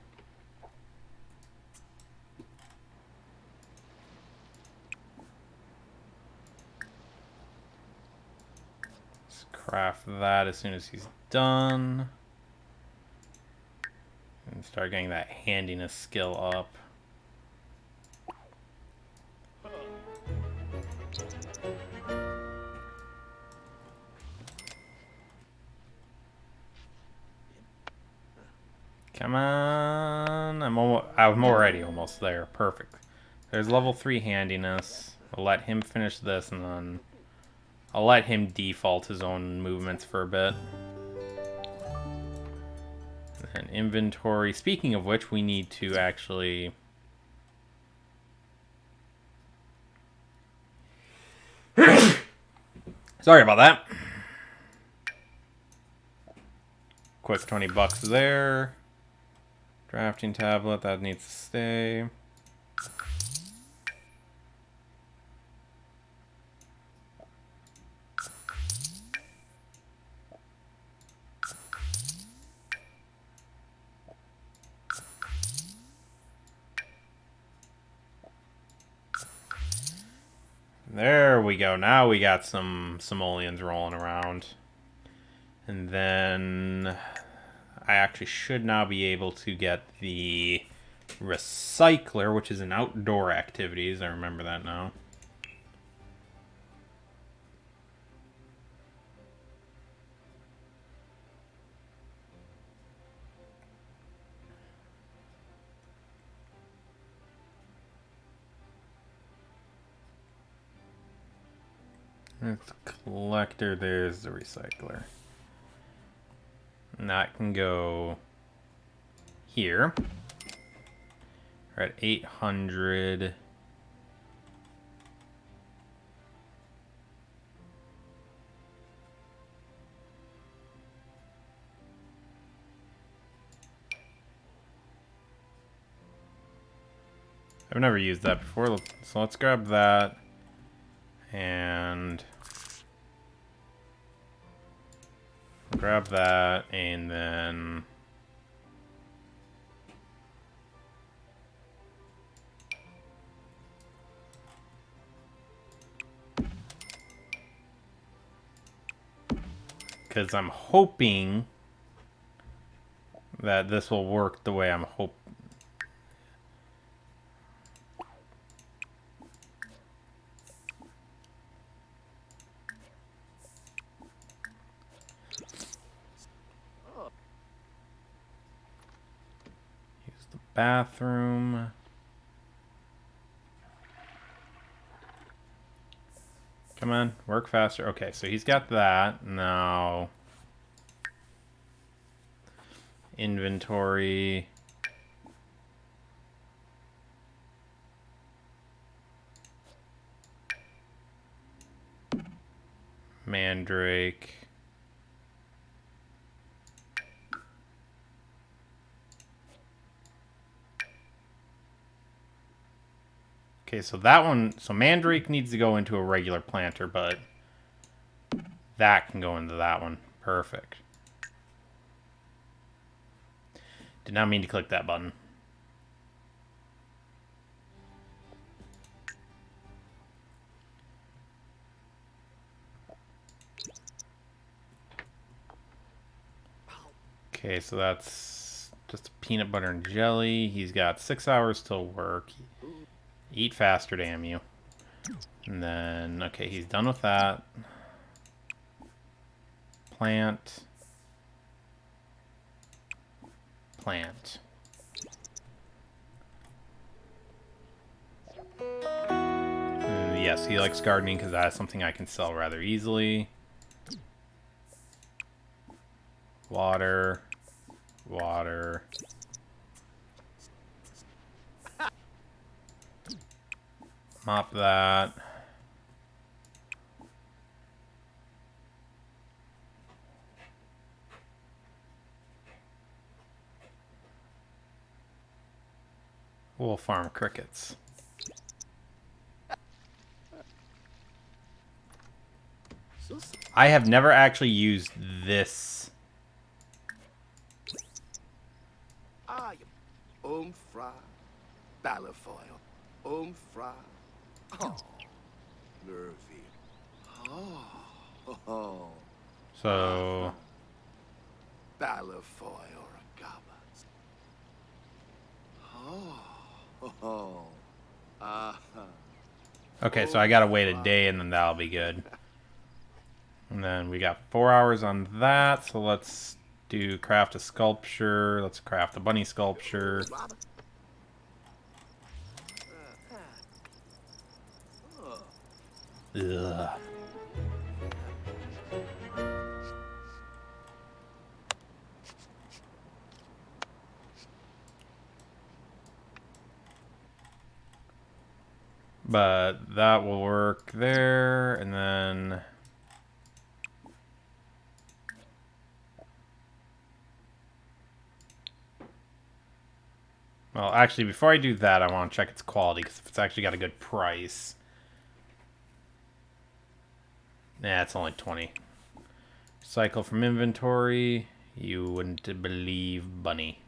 Craft that as soon as he's done. And start getting that handiness skill up. Come on. I'm already almost there. Perfect. There's level 3 handiness. I'll let him finish this and then I'll let him default his own movements for a bit. And inventory. Speaking of which, we need to actually... Sorry about that. Quick $20 there. Drafting tablet, that needs to stay. There we go. Now we got some simoleons rolling around. And then I actually should now be able to get the recycler, which is an outdoor activities. I remember that now. There's the collector, there's the recycler. And that can go here. We're at 800. I've never used that before, so let's grab that. And grab that, and then because I'm hoping that this will work the way I'm hoping. Use the bathroom. Come on, work faster. Okay, so he's got that. Now, inventory. Mandrake. Okay, so that one, so Mandrake needs to go into a regular planter, but that can go into that one. Perfect. Did not mean to click that button. Okay, so that's just peanut butter and jelly. He's got 6 hours till work. Eat faster, damn you. And then, okay, he's done with that. Plant. Plant. And yes, he likes gardening because that's something I can sell rather easily. Water. Water. Mop that. We'll farm crickets. I have never actually used this. Fra. Balafoil. Fra. Oh. Nervy. Oh. So Balafoil Gabas. Oh. okay, so I gotta wait a day and then that'll be good. And then we got 4 hours on that, so let's do craft a sculpture. Let's craft a bunny sculpture. Ugh. But that will work there, and then well, actually, before I do that, I want to check its quality, because if it's actually got a good price. Nah, it's only 20. Cycle from inventory. You wouldn't believe bunny.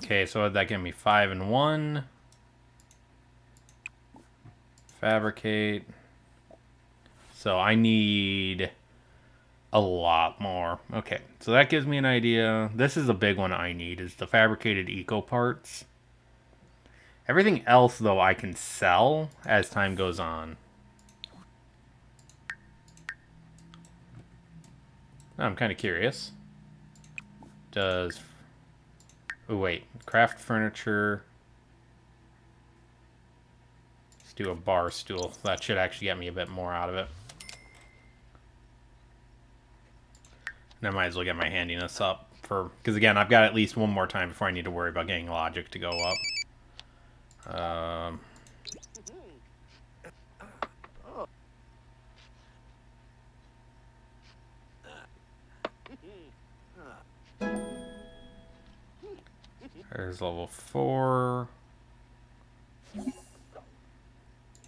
Okay, so that gave me 5 and 1. Fabricate. So I need a lot more. Okay, so that gives me an idea. This is a big one I need, is the fabricated eco parts. Everything else, though, I can sell as time goes on. I'm kind of curious. Does... Oh, wait. Craft furniture. Let's do a bar stool. That should actually get me a bit more out of it. And I might as well get my handiness up. Because, again, I've got at least one more time before I need to worry about getting logic to go up. There's level 4.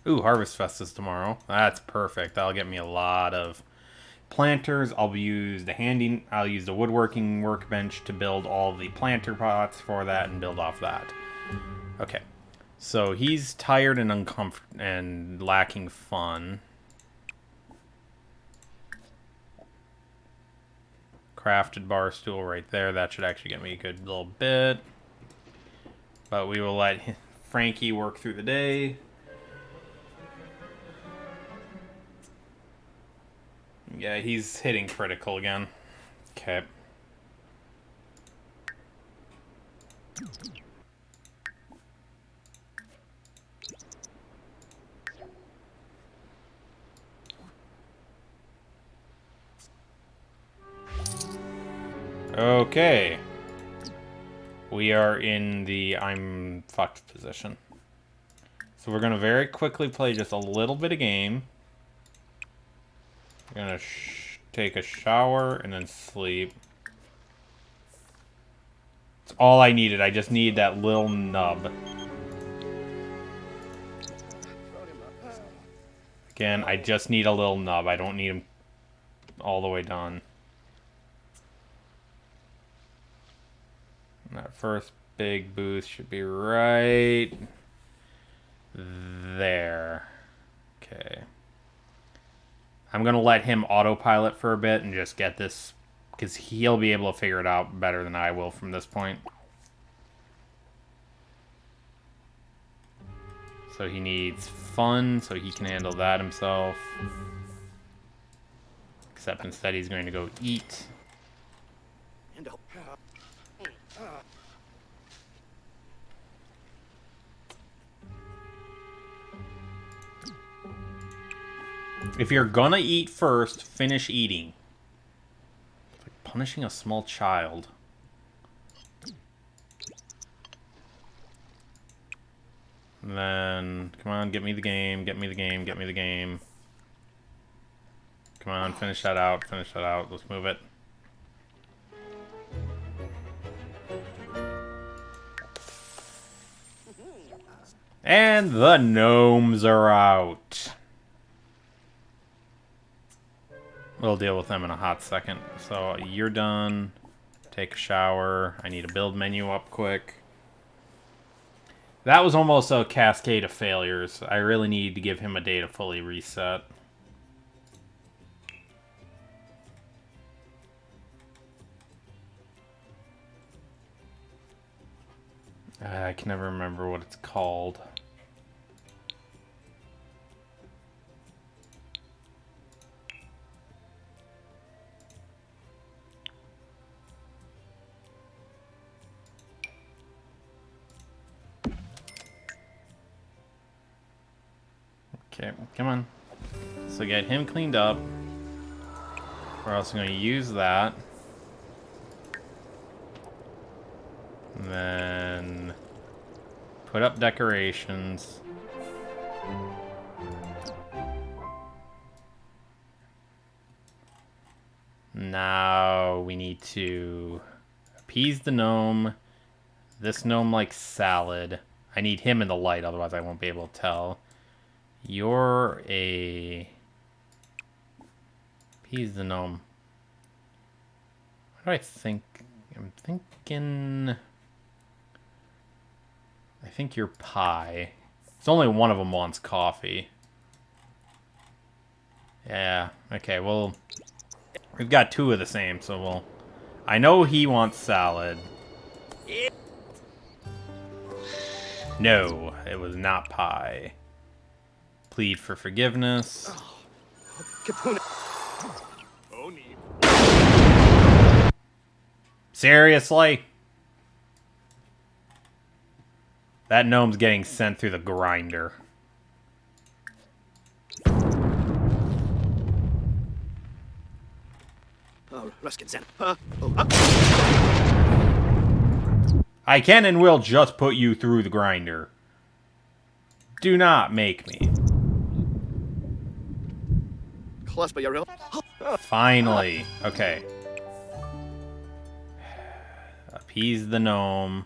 Ooh, Harvest Fest is tomorrow. That's perfect. That'll get me a lot of planters. I'll use the woodworking workbench to build all the planter pots for that and build off that. Okay. So he's tired and uncomfortable and lacking fun. Crafted bar stool right there. That should actually get me a good little bit. But we will let Frankie work through the day. Yeah, he's hitting critical again. Okay. Okay. We are in the I'm fucked position. So we're going to very quickly play just a little bit of game. We're going to take a shower and then sleep. It's all I needed. I just need that little nub. Again, I just need a little nub. I don't need him all the way done. And that first big boost should be right there. Okay. I'm going to let him autopilot for a bit and just get this, because he'll be able to figure it out better than I will from this point. So he needs fun, so he can handle that himself. Except instead he's going to go eat. If you're gonna eat first, finish eating. It's like punishing a small child. And then, come on, get me the game, get me the game, get me the game. Come on, finish that out, let's move it. And the gnomes are out. We'll deal with them in a hot second. So you're done. Take a shower. I need a build menu up quick. That was almost a cascade of failures. I really need to give him a day to fully reset. I can never remember what it's called. Okay, come on. So get him cleaned up. We're also going to use that. And then put up decorations. Now we need to appease the gnome. This gnome likes salad. I need him in the light, otherwise I won't be able to tell. You're a... Appease the gnome. What do I think? I'm thinking... I think you're pie. It's only one of them wants coffee. Yeah, okay, well... We've got two of the same, so we'll... I know he wants salad. No, it was not pie. Plead for forgiveness. Seriously? That gnome's getting sent through the grinder. Oh, Ruskin said. I can and will just put you through the grinder. Do not make me. Close by your real. Finally. Okay. Appease the gnome.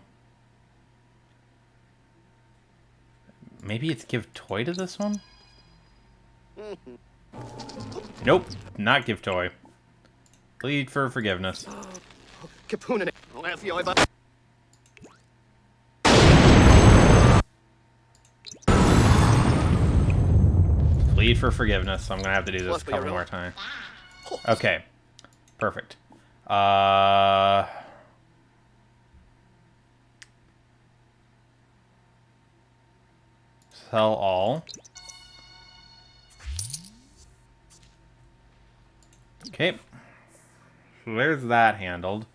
Maybe it's give toy to this one? Nope. Not give toy. Plead for forgiveness. Kapoonin. Plead for forgiveness. I'm gonna have to do this a couple more times. Okay. Perfect. Sell all. Okay. So there's that handled.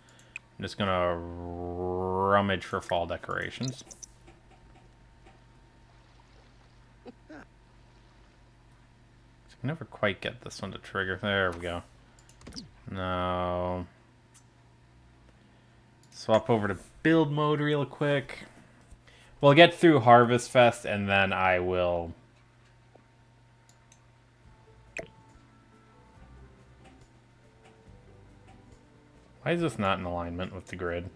I'm just gonna rummage for fall decorations. I never quite get this one to trigger. There we go. No. Swap over to build mode real quick. We'll get through Harvest Fest and then I will... Why is this not in alignment with the grid?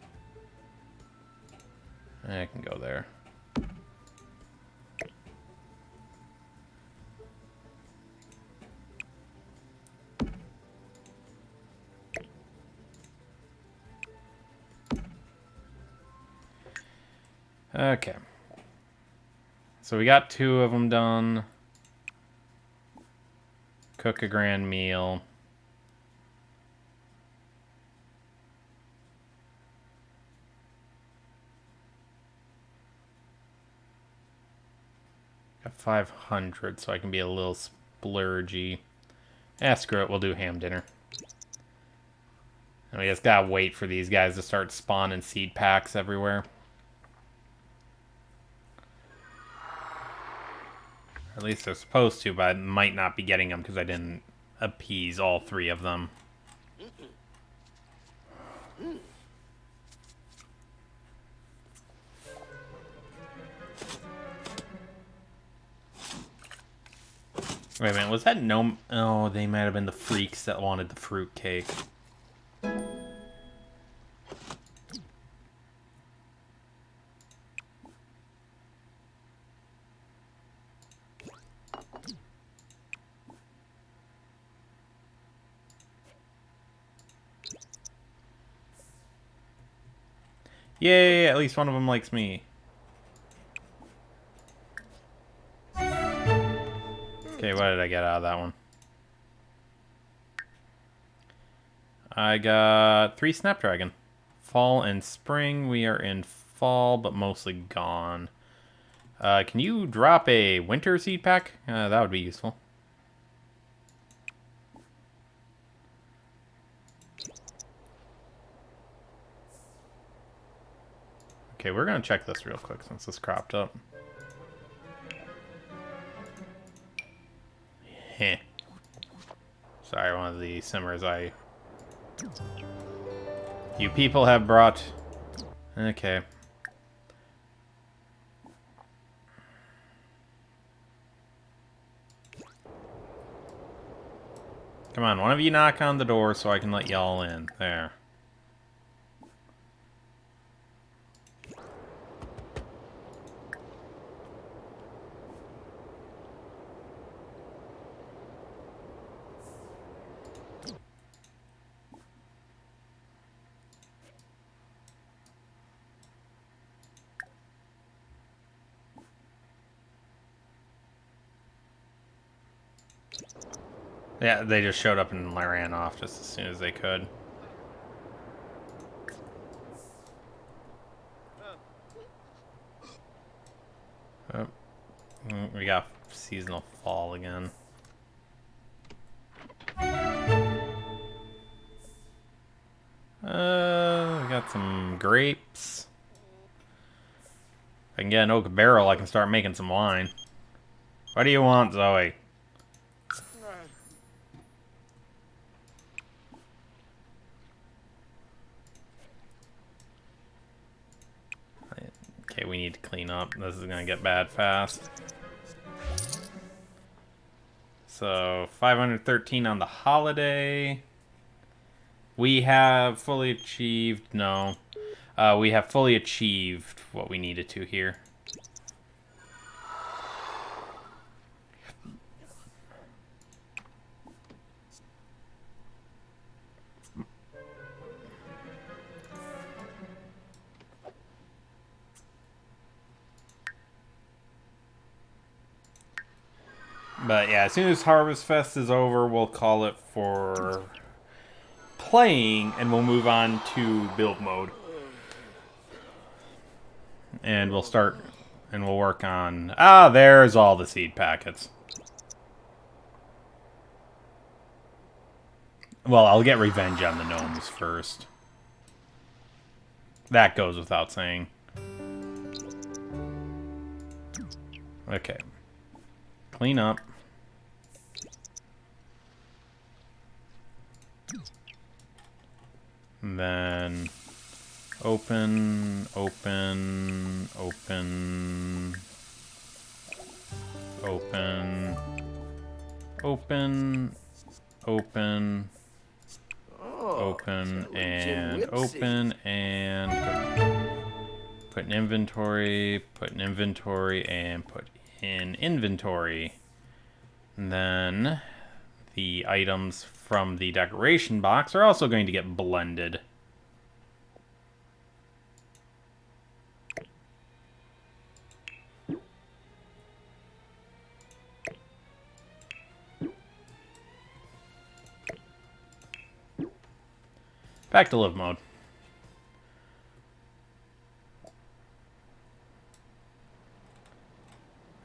I can go there. Okay. So we got 2 of them done. Cook a grand meal. Got 500, so I can be a little splurgy. Screw it, we'll do ham dinner. And we just gotta wait for these guys to start spawning seed packs everywhere. At least they're supposed to, but I might not be getting them because I didn't appease all 3 of them. Wait a minute, was that gnome? Oh, they might have been the freaks that wanted the fruit cake. Yay, at least one of them likes me. Okay, what did I get out of that one? I got 3 Snapdragon. Fall and spring. We are in fall, but mostly gone. Can you drop a winter seed pack? That would be useful. Okay, we're going to check this real quick since this cropped up. Heh. Sorry, one of the simmers you people have brought... Okay. Come on, one of you knock on the door so I can let y'all in. There. Yeah, they just showed up and ran off just as soon as they could. Oh. We got seasonal fall again. We got get some grapes. If I can get an oak barrel, I can start making some wine. What do you want, Zoe? Okay, we need to clean up. This is gonna get bad fast. So, 513 on the holiday. We have fully achieved... No. We have fully achieved what we needed to here. But yeah, as soon as Harvest Fest is over, we'll call it for playing, and we'll move on to build mode. And we'll start, and we'll work on... Ah, there's all the seed packets. Well, I'll get revenge on the gnomes first. That goes without saying. Okay. Clean up. And then open, open, open, open, open, open, open, and open, and put in inventory, and put in inventory. And then the items from the decoration box are also going to get blended. Back to live mode.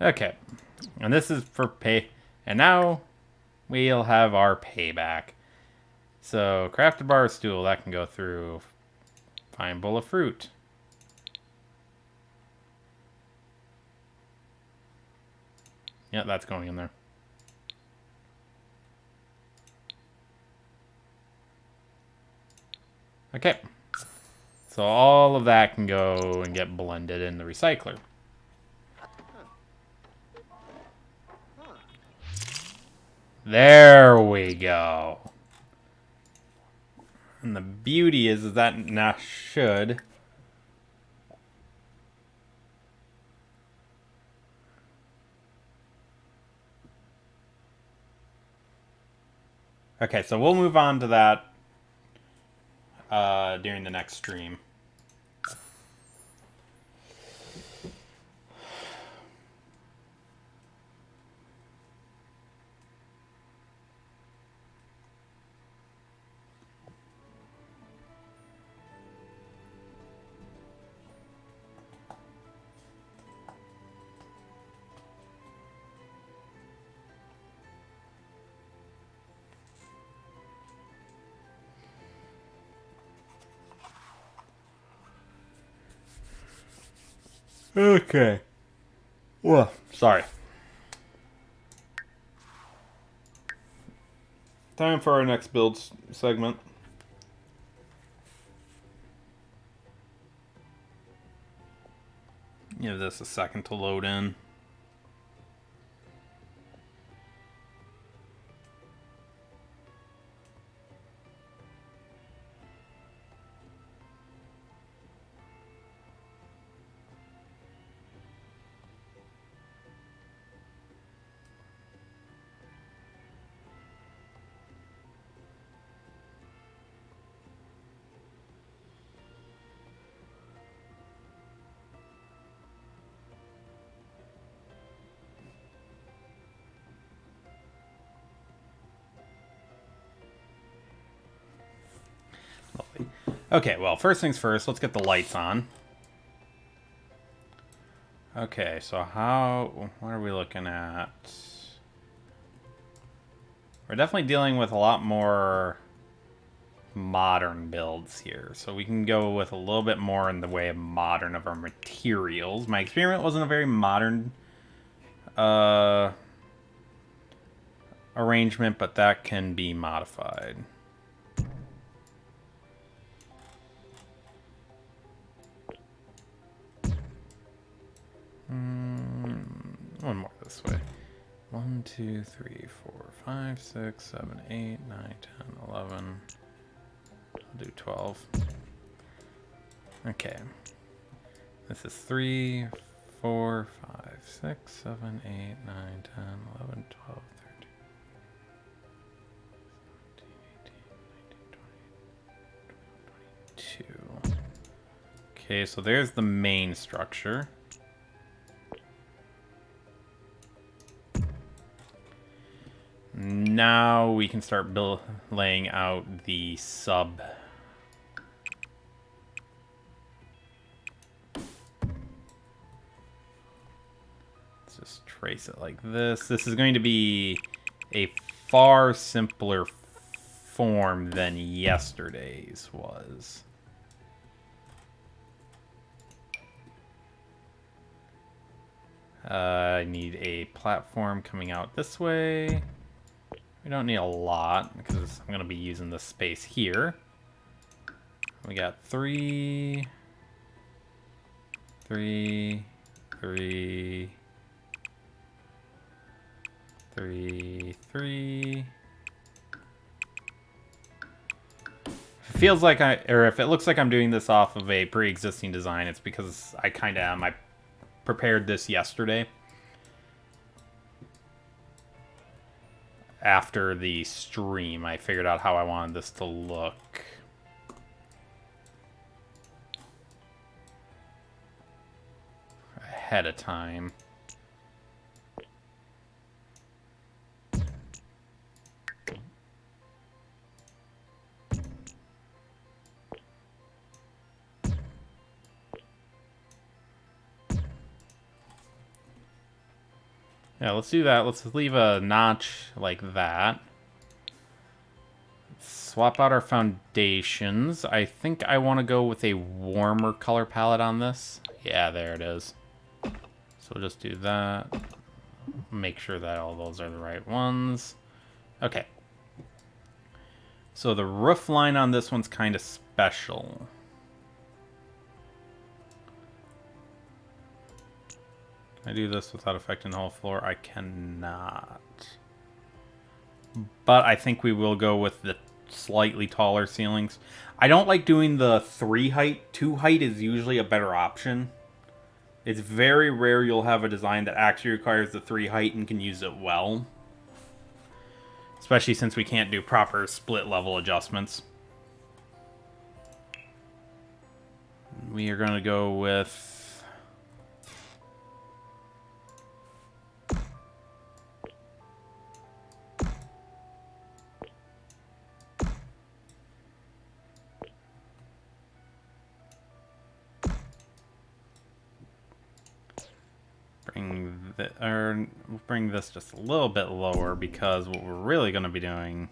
Okay. And this is for pay. And now we'll have our payback. So, craft a bar stool. That can go through. Fine bowl of fruit. Yeah, that's going in there. Okay. So all of that can go and get blended in the recycler. There we go. And the beauty is that now should... Okay, so we'll move on to that during the next stream. Okay. Well, sorry. Time for our next build segment. Give this a second to load in. Lovely. Okay, well, first things first, let's get the lights on. Okay, so what are we looking at? We're definitely dealing with a lot more modern builds here. So we can go with a little bit more in the way of modern of our materials. My experiment wasn't a very modern arrangement, but that can be modified. One more this way. 1, 2, 3, 4, 5, 6, 7, 8, 9, 10, 11. I'll do 12. Okay. This is 3, 4, 5, 6, 7, 8, 9, 10, 11, 12, 13, 17, 18, 19, 20, 22. Okay, so there's the main structure. Now we can start laying out the sub. Let's just trace it like this. This is going to be a far simpler form than yesterday's was. I need a platform coming out this way. We don't need a lot because I'm going to be using this space here. We got 3, 3, 3, 3, 3. Feels like or if it looks like I'm doing this off of a pre-existing design, it's because I kind of am. I prepared this yesterday. After the stream, I figured out how I wanted this to look. Ahead of time. Yeah, let's do that. Let's leave a notch like that. Swap out our foundations. I think I want to go with a warmer color palette on this. Yeah, there it is. So we'll just do that. Make sure that all those are the right ones. Okay. So the roof line on this one's kind of special. Can I do this without affecting the whole floor? I cannot. But I think we will go with the slightly taller ceilings. I don't like doing the 3 height. 2 height is usually a better option. It's very rare you'll have a design that actually requires the 3 height and can use it well. Especially since we can't do proper split level adjustments. We are going to go with... bring this just a little bit lower, because what we're really going to be doing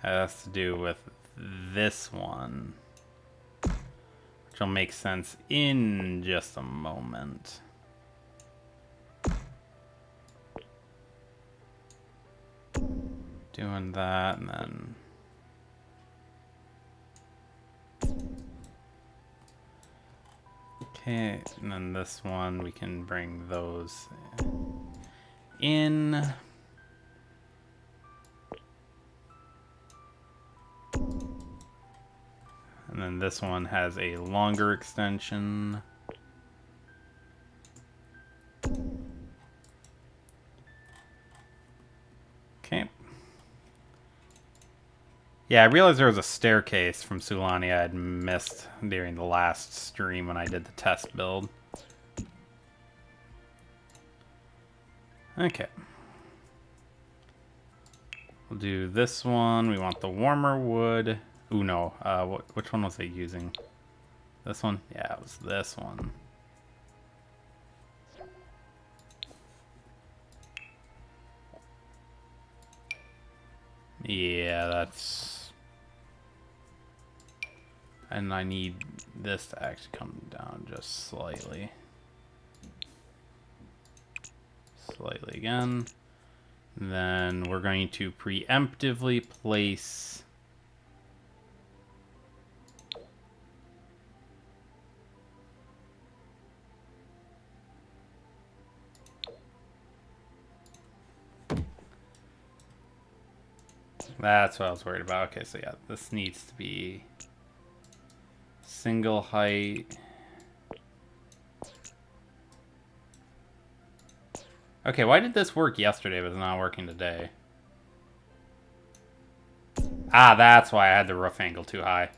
has to do with this one, which will make sense in just a moment. Doing that, and then okay, and then this one, we can bring those in. And then this one has a longer extension. Okay. Yeah, I realized there was a staircase from Sulani I had missed during the last stream when I did the test build. Okay. We'll do this one. We want the warmer wood. Ooh, no. Which one was I using? This one? Yeah, it was this one. Yeah, that's... And I need this to actually come down just slightly. Slightly again. Then we're going to preemptively place... That's what I was worried about. Okay, so yeah, this needs to be single height. Okay, why did this work yesterday but it's not working today? Ah, that's why I had the roof angle too high.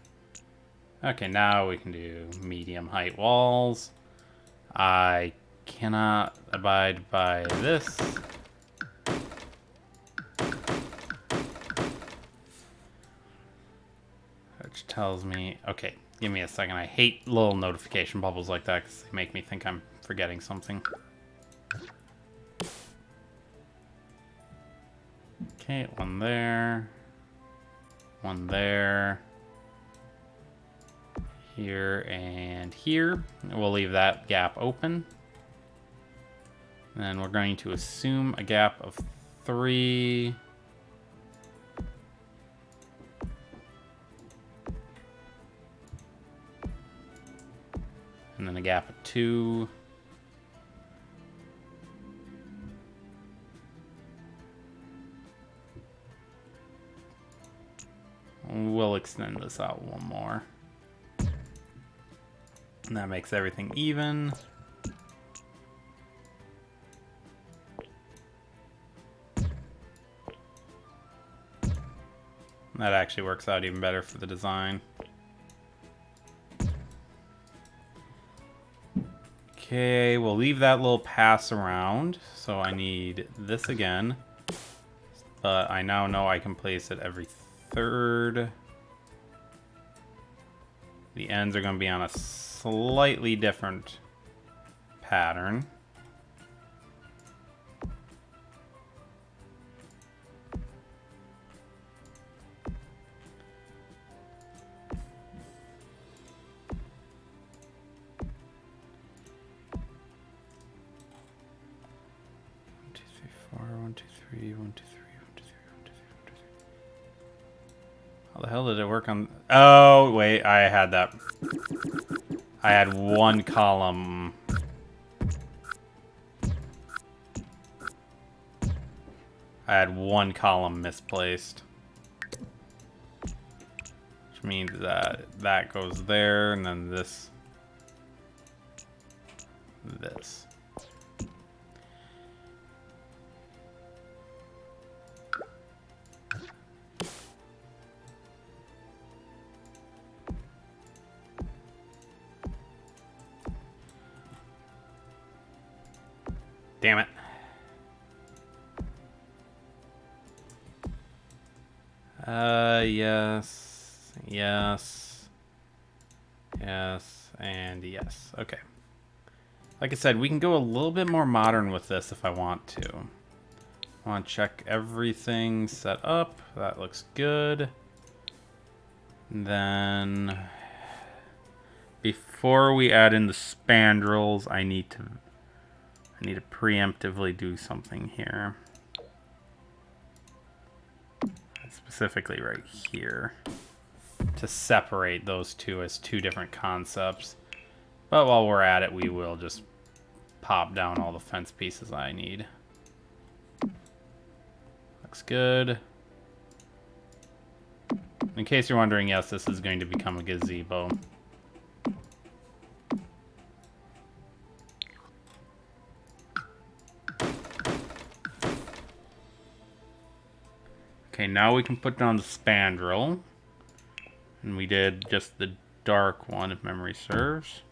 Okay, now we can do medium height walls. I cannot abide by this. Which tells me... Okay, give me a second. I hate little notification bubbles like that because they make me think I'm forgetting something. Okay, one there. One there. Here and here. We'll leave that gap open. And we're going to assume a gap of 3. And then a gap of 2. We'll extend this out one more. And that makes everything even. That actually works out even better for the design. Okay, we'll leave that little pass around. So I need this again. But I now know I can place it every third. The ends are going to be on a slightly different pattern. How the hell did it work on... Oh, wait, I had that. I had one column. I had one column misplaced. Which means that that goes there, and then this. This. Damn it. Yes. Yes. Yes. And yes. Okay. Like I said, we can go a little bit more modern with this if I want to. I want to check everything set up. That looks good. And then before we add in the spandrels, I need to preemptively do something here. Specifically right here. To separate those two as two different concepts. But while we're at it, we will just pop down all the fence pieces I need. Looks good. In case you're wondering, yes, this is going to become a gazebo. Okay, now we can put down the spandrel. And we did just the dark one, if memory serves.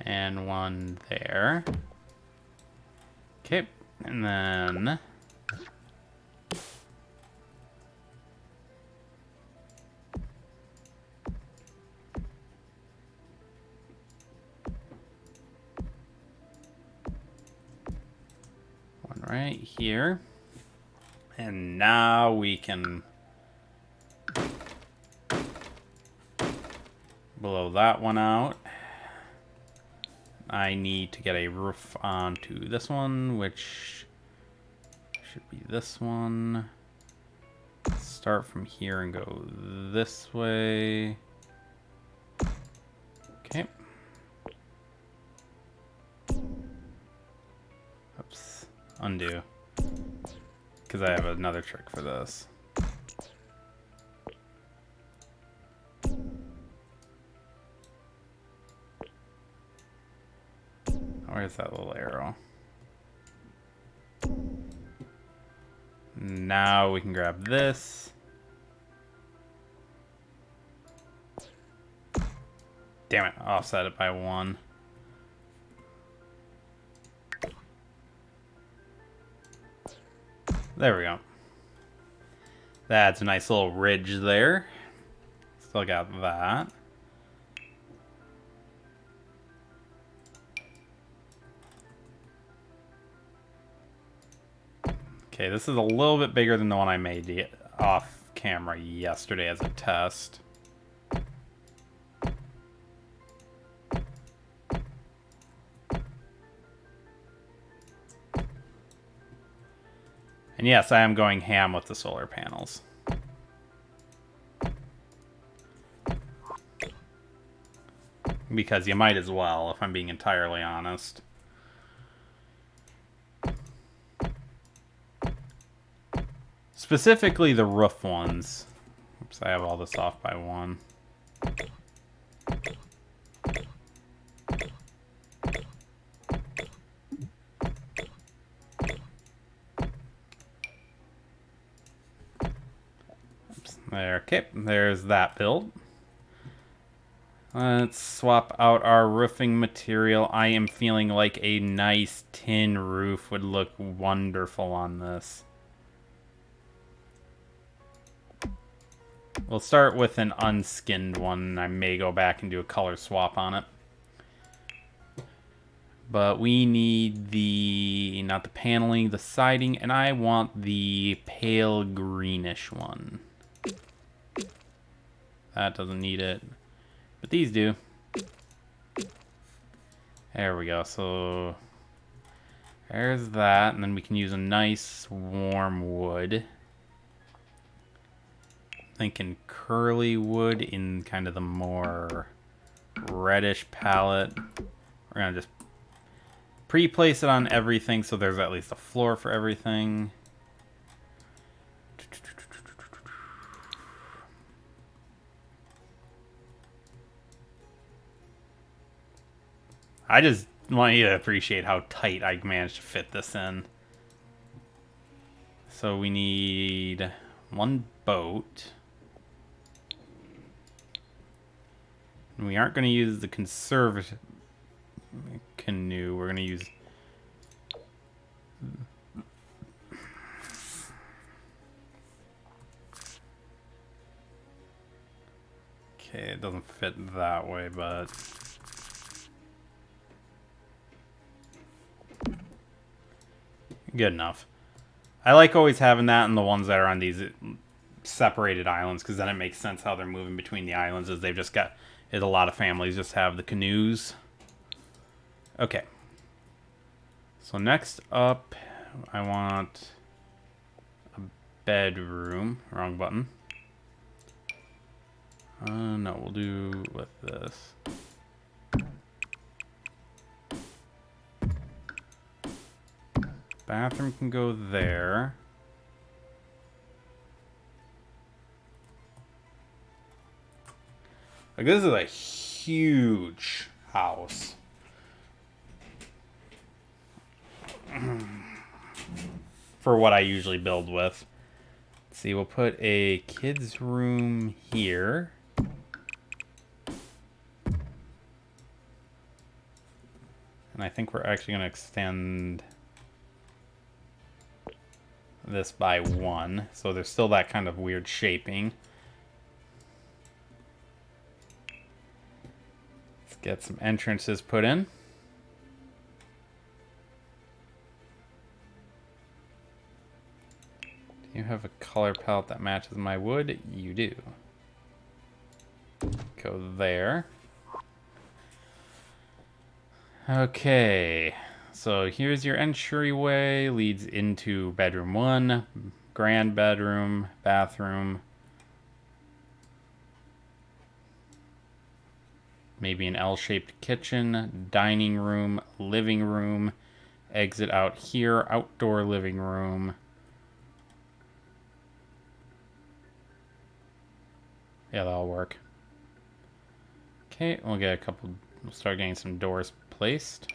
And one there. Okay, and then... right here. And now we can blow that one out. I need to get a roof onto this one, which should be this one. Start from here and go this way. Okay. Oops. Undo. Because I have another trick for this. Where's that little arrow? Now we can grab this. Damn it, offset it by 1. There we go. That's a nice little ridge there. Still got that. Okay, this is a little bit bigger than the one I made off camera yesterday as a test. And yes, I am going ham with the solar panels. Because you might as well, if I'm being entirely honest. Specifically the roof ones. Oops, I have all this off by 1. Oops, there, okay, there's that build. Let's swap out our roofing material. I am feeling like a nice tin roof would look wonderful on this. We'll start with an unskinned one. I may go back and do a color swap on it. But we need the, not the paneling, the siding, and I want the pale greenish one. That doesn't need it, but these do. There we go, so there's that, and then we can use a nice warm wood. Thinking curly wood in kind of the more reddish palette. We're gonna just pre-place it on everything so there's at least a floor for everything. I just want you to appreciate how tight I managed to fit this in. So we need 1 boat. We aren't going to use the conservative canoe. We're going to use... Okay, it doesn't fit that way, but... Good enough. I like always having that in the ones that are on these separated islands, because then it makes sense how they're moving between the islands, as they've just got... A lot of families just have the canoes. Okay. So next up, I want a bedroom. Wrong button. No, we'll do with this. Bathroom can go there. Like, this is a huge house. For what I usually build with. Let's see, we'll put a kid's room here. And I think we're actually going to extend this by 1. So there's still that kind of weird shaping. Get some entrances put in. You have a color palette that matches my wood? You do. Go there. Okay. So here's your entryway. Leads into bedroom 1. Grand bedroom. Bathroom. Maybe an L-shaped kitchen. Dining room. Living room. Exit out here. Outdoor living room. Yeah, that'll work. Okay, we'll get a couple. We'll start getting some doors placed.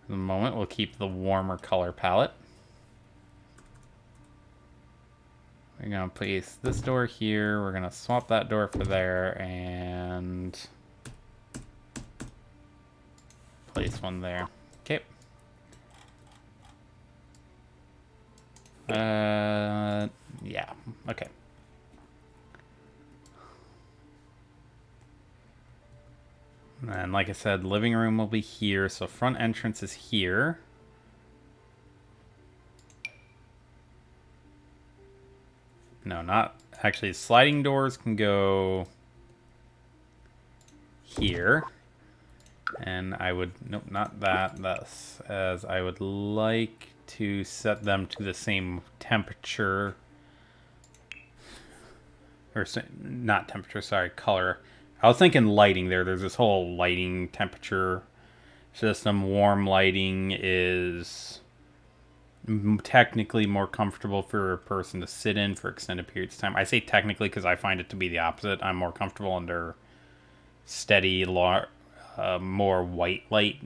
For the moment, we'll keep the warmer color palette. We're gonna place this door here. We're gonna swap that door for there and place one there. Okay. Yeah. Okay. And like I said, living room will be here, so front entrance is here. No, not actually. Sliding doors can go here. And I would, nope, not that. That's as I would like to set them to the same temperature. Or not temperature, sorry, color. I was thinking lighting there. There's this whole lighting temperature system. Warm lighting is technically more comfortable for a person to sit in for extended periods of time. I say technically because I find it to be the opposite. I'm more comfortable under steady, more white light.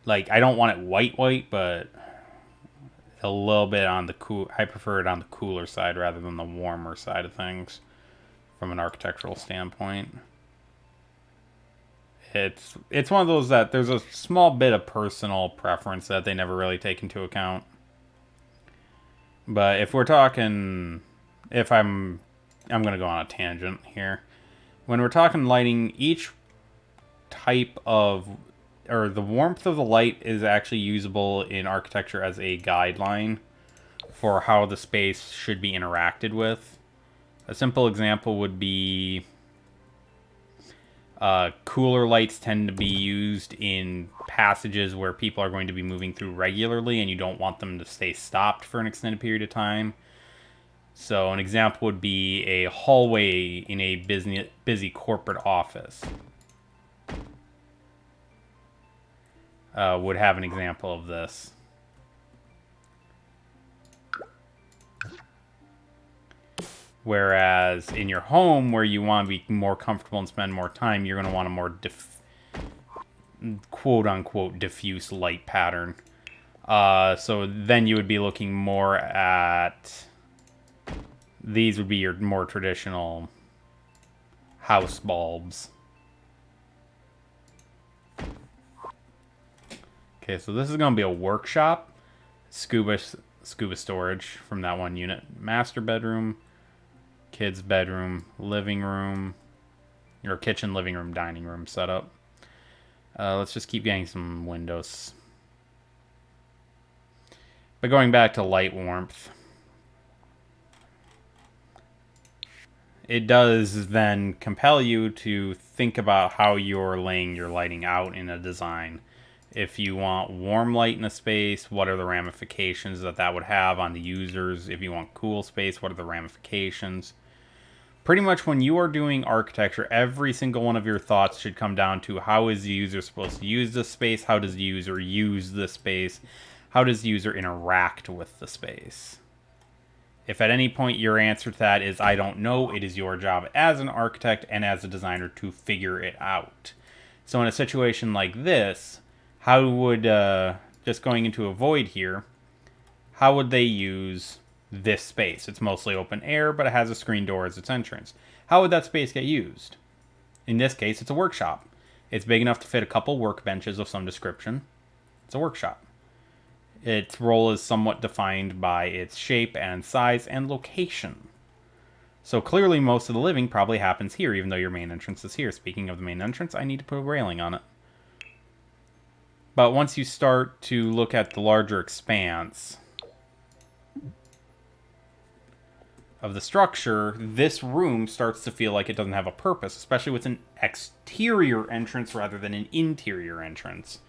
Like, I don't want it white, but a little bit on the cool. I prefer it on the cooler side rather than the warmer side of things from an architectural standpoint. It's one of those that there's a small bit of personal preference that they never really take into account. But if we're talking, if I'm going to go on a tangent here. When we're talking lighting, each type of, or the warmth of the light is actually usable in architecture as a guideline for how the space should be interacted with. A simple example would be cooler lights tend to be used in passages where people are going to be moving through regularly and you don't want them to stay stopped for an extended period of time. So an example would be a hallway in a busy corporate office. Would have an example of this. Whereas in your home, where you want to be more comfortable and spend more time, you're going to want a more quote-unquote diffuse light pattern. So then you would be looking more at... These would be your more traditional house bulbs. Okay, so this is going to be a workshop. Scuba storage from that one unit. Master bedroom. Kids' bedroom, living room, or kitchen, living room, dining room setup. Let's just keep getting some windows. But going back to light warmth, it does then compel you to think about how you're laying your lighting out in a design. If you want warm light in a space, what are the ramifications that would have on the users? If you want cool space, what are the ramifications? Pretty much when you are doing architecture, every single one of your thoughts should come down to how is the user supposed to use this space? How does the user use the space? How does the user interact with the space? If at any point your answer to that is, I don't know, it is your job as an architect and as a designer to figure it out. So in a situation like this, how would, just going into a void here, how would they use this space? It's mostly open air, but it has a screen door as its entrance. How would that space get used? In this case, it's a workshop. It's big enough to fit a couple workbenches of some description. It's a workshop. Its role is somewhat defined by its shape and size and location. So clearly most of the living probably happens here, even though your main entrance is here. Speaking of the main entrance, I need to put a railing on it. But once you start to look at the larger expanse of the structure, this room starts to feel like it doesn't have a purpose, especially with an exterior entrance rather than an interior entrance.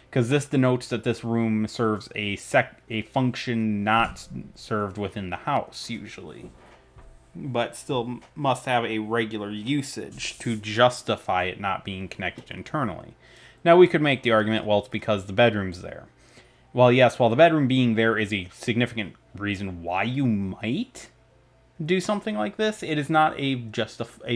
Because this denotes that this room serves a function not served within the house, usually. But still must have a regular usage to justify it not being connected internally. Now, we could make the argument, well, it's because the bedroom's there. Well, yes, while the bedroom being there is a significant reason why you might do something like this, it is not a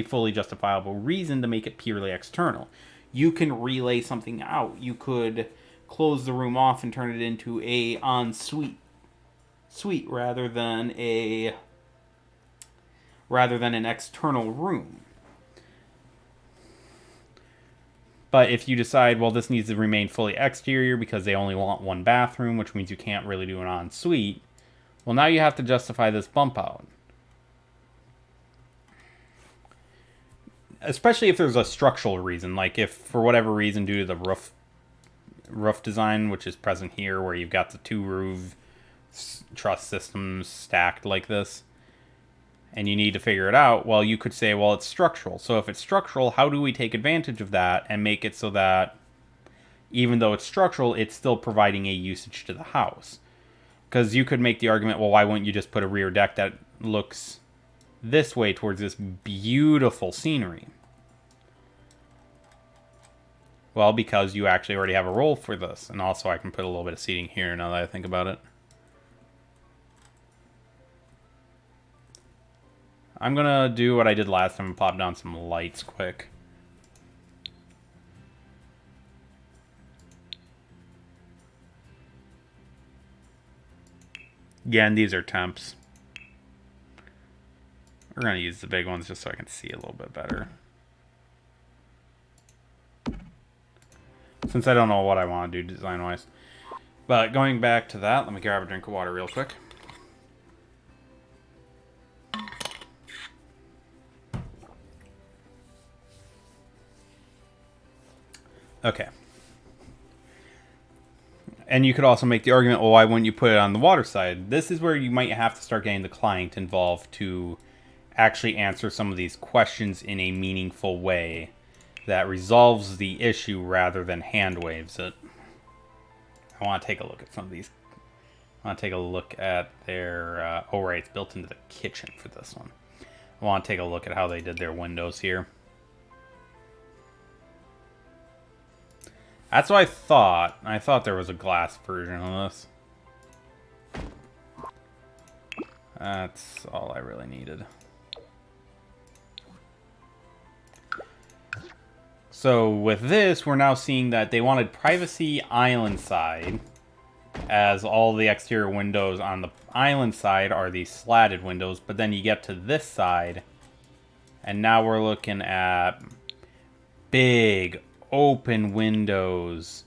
fully justifiable reason to make it purely external. You can relay something out. You could close the room off and turn it into a ensuite suite rather than an external room. But if you decide, well, this needs to remain fully exterior because they only want one bathroom, which means you can't really do an ensuite, well, now you have to justify this bump out. Especially if there's a structural reason, like if for whatever reason due to the roof design, which is present here, where you've got the two roof truss systems stacked like this, and you need to figure it out, well, you could say, well, it's structural. So if it's structural, how do we take advantage of that and make it so that even though it's structural, it's still providing a usage to the house? Because you could make the argument, well, why wouldn't you just put a rear deck that looks this way towards this beautiful scenery? Well, because you actually already have a role for this. And also I can put a little bit of seating here now that I think about it. I'm going to do what I did last time and pop down some lights quick. Again, these are temps. We're going to use the big ones just so I can see a little bit better. Since I don't know what I want to do design-wise. But going back to that, let me grab a drink of water real quick. Okay. And you could also make the argument, well, why wouldn't you put it on the water side? This is where you might have to start getting the client involved to actually answer some of these questions in a meaningful way that resolves the issue rather than hand waves it. I want to take a look at some of these. I want to take a look at their... oh, right, it's built into the kitchen for this one. I want to take a look at how they did their windows here. That's what I thought. I thought there was a glass version of this. That's all I really needed. So with this, we're now seeing that they wanted privacy island side, as all the exterior windows on the island side are these slatted windows, but then you get to this side, and now we're looking at big open windows,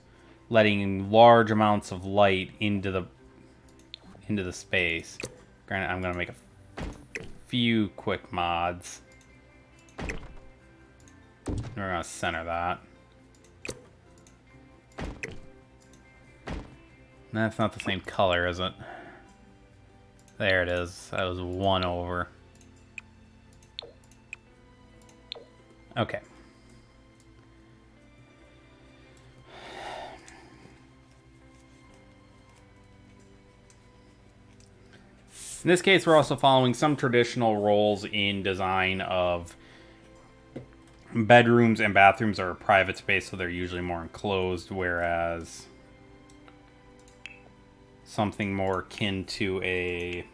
letting large amounts of light into the space. Granted, I'm gonna make a few quick mods. We're gonna center that. That's not the same color, is it? There it is. That was 1 over. Okay. In this case, we're also following some traditional roles in design of bedrooms and bathrooms are a private space, so they're usually more enclosed, whereas something more akin to a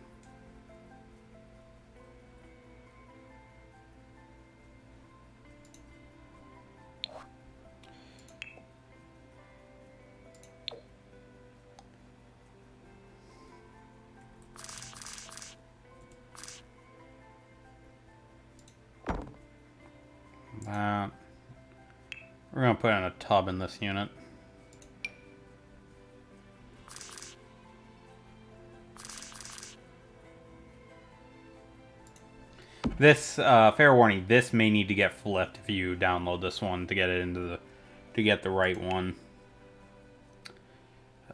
that. We're going to put in a tub in this unit. This, fair warning, this may need to get flipped if you download this one to get it into the, to get the right one.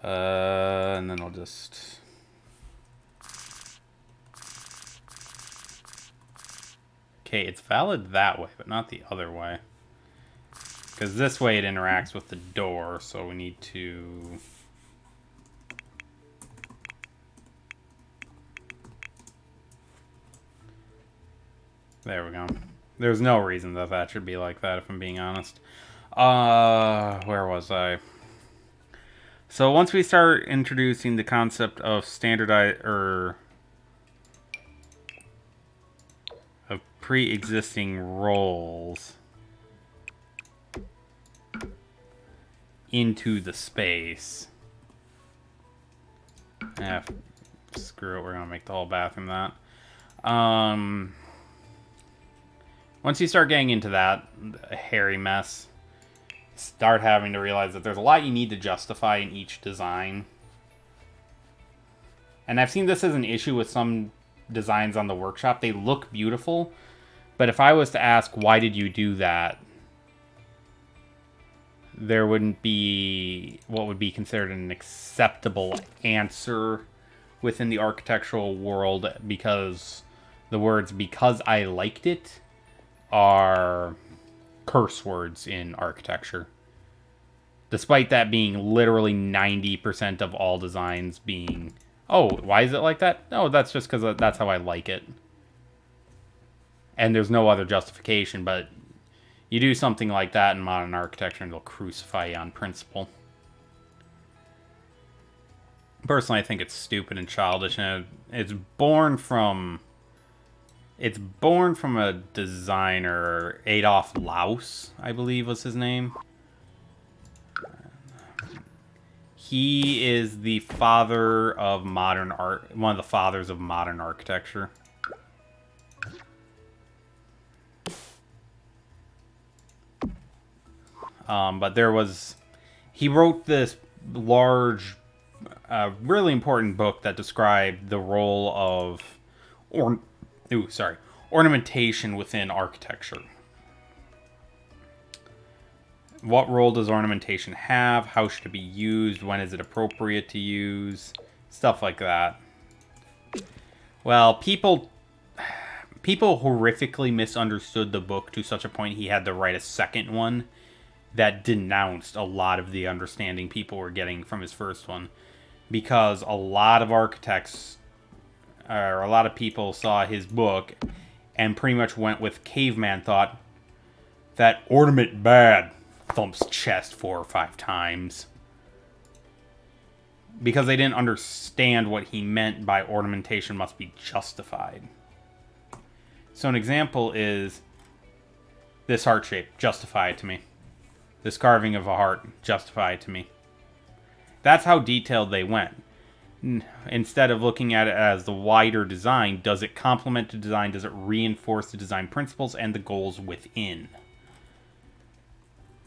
And then I'll just... Okay, it's valid that way, but not the other way. Because this way it interacts with the door, so we need to... There we go. There's no reason that that should be like that, if I'm being honest. Where was I? So once we start introducing the concept of standardized, or of pre-existing roles into the space. Screw it, we're gonna make the whole bathroom that. Once you start getting into that hairy mess, start having to realize that there's a lot you need to justify in each design. And I've seen this as an issue with some designs on the workshop. They look beautiful, but if I was to ask, why did you do that? There wouldn't be what would be considered an acceptable answer within the architectural world, because the words "because I liked it" are curse words in architecture. Despite that being literally 90% of all designs being, oh, why is it like that? No, that's just because that's how I like it. And there's no other justification, but you do something like that in modern architecture and they'll crucify you on principle. Personally, I think it's stupid and childish, and it's born from a designer, Adolf Loos, I believe was his name. He is the father of modern art, one of the fathers of modern architecture. But he wrote this large, really important book that described the role of ornamentation within architecture. What role does ornamentation have? How should it be used? When is it appropriate to use? Stuff like that. Well, people horrifically misunderstood the book to such a point he had to write a second one that denounced a lot of the understanding people were getting from his first one. Because a lot of architects, or a lot of people saw his book and pretty much went with caveman thought, that ornament bad, thumps chest 4 or 5 times. Because they didn't understand what he meant by ornamentation must be justified. So an example is this heart shape, justify it to me. This carving of a heart, justify it to me. That's how detailed they went. Instead of looking at it as the wider design, does it complement the design? Does it reinforce the design principles and the goals within?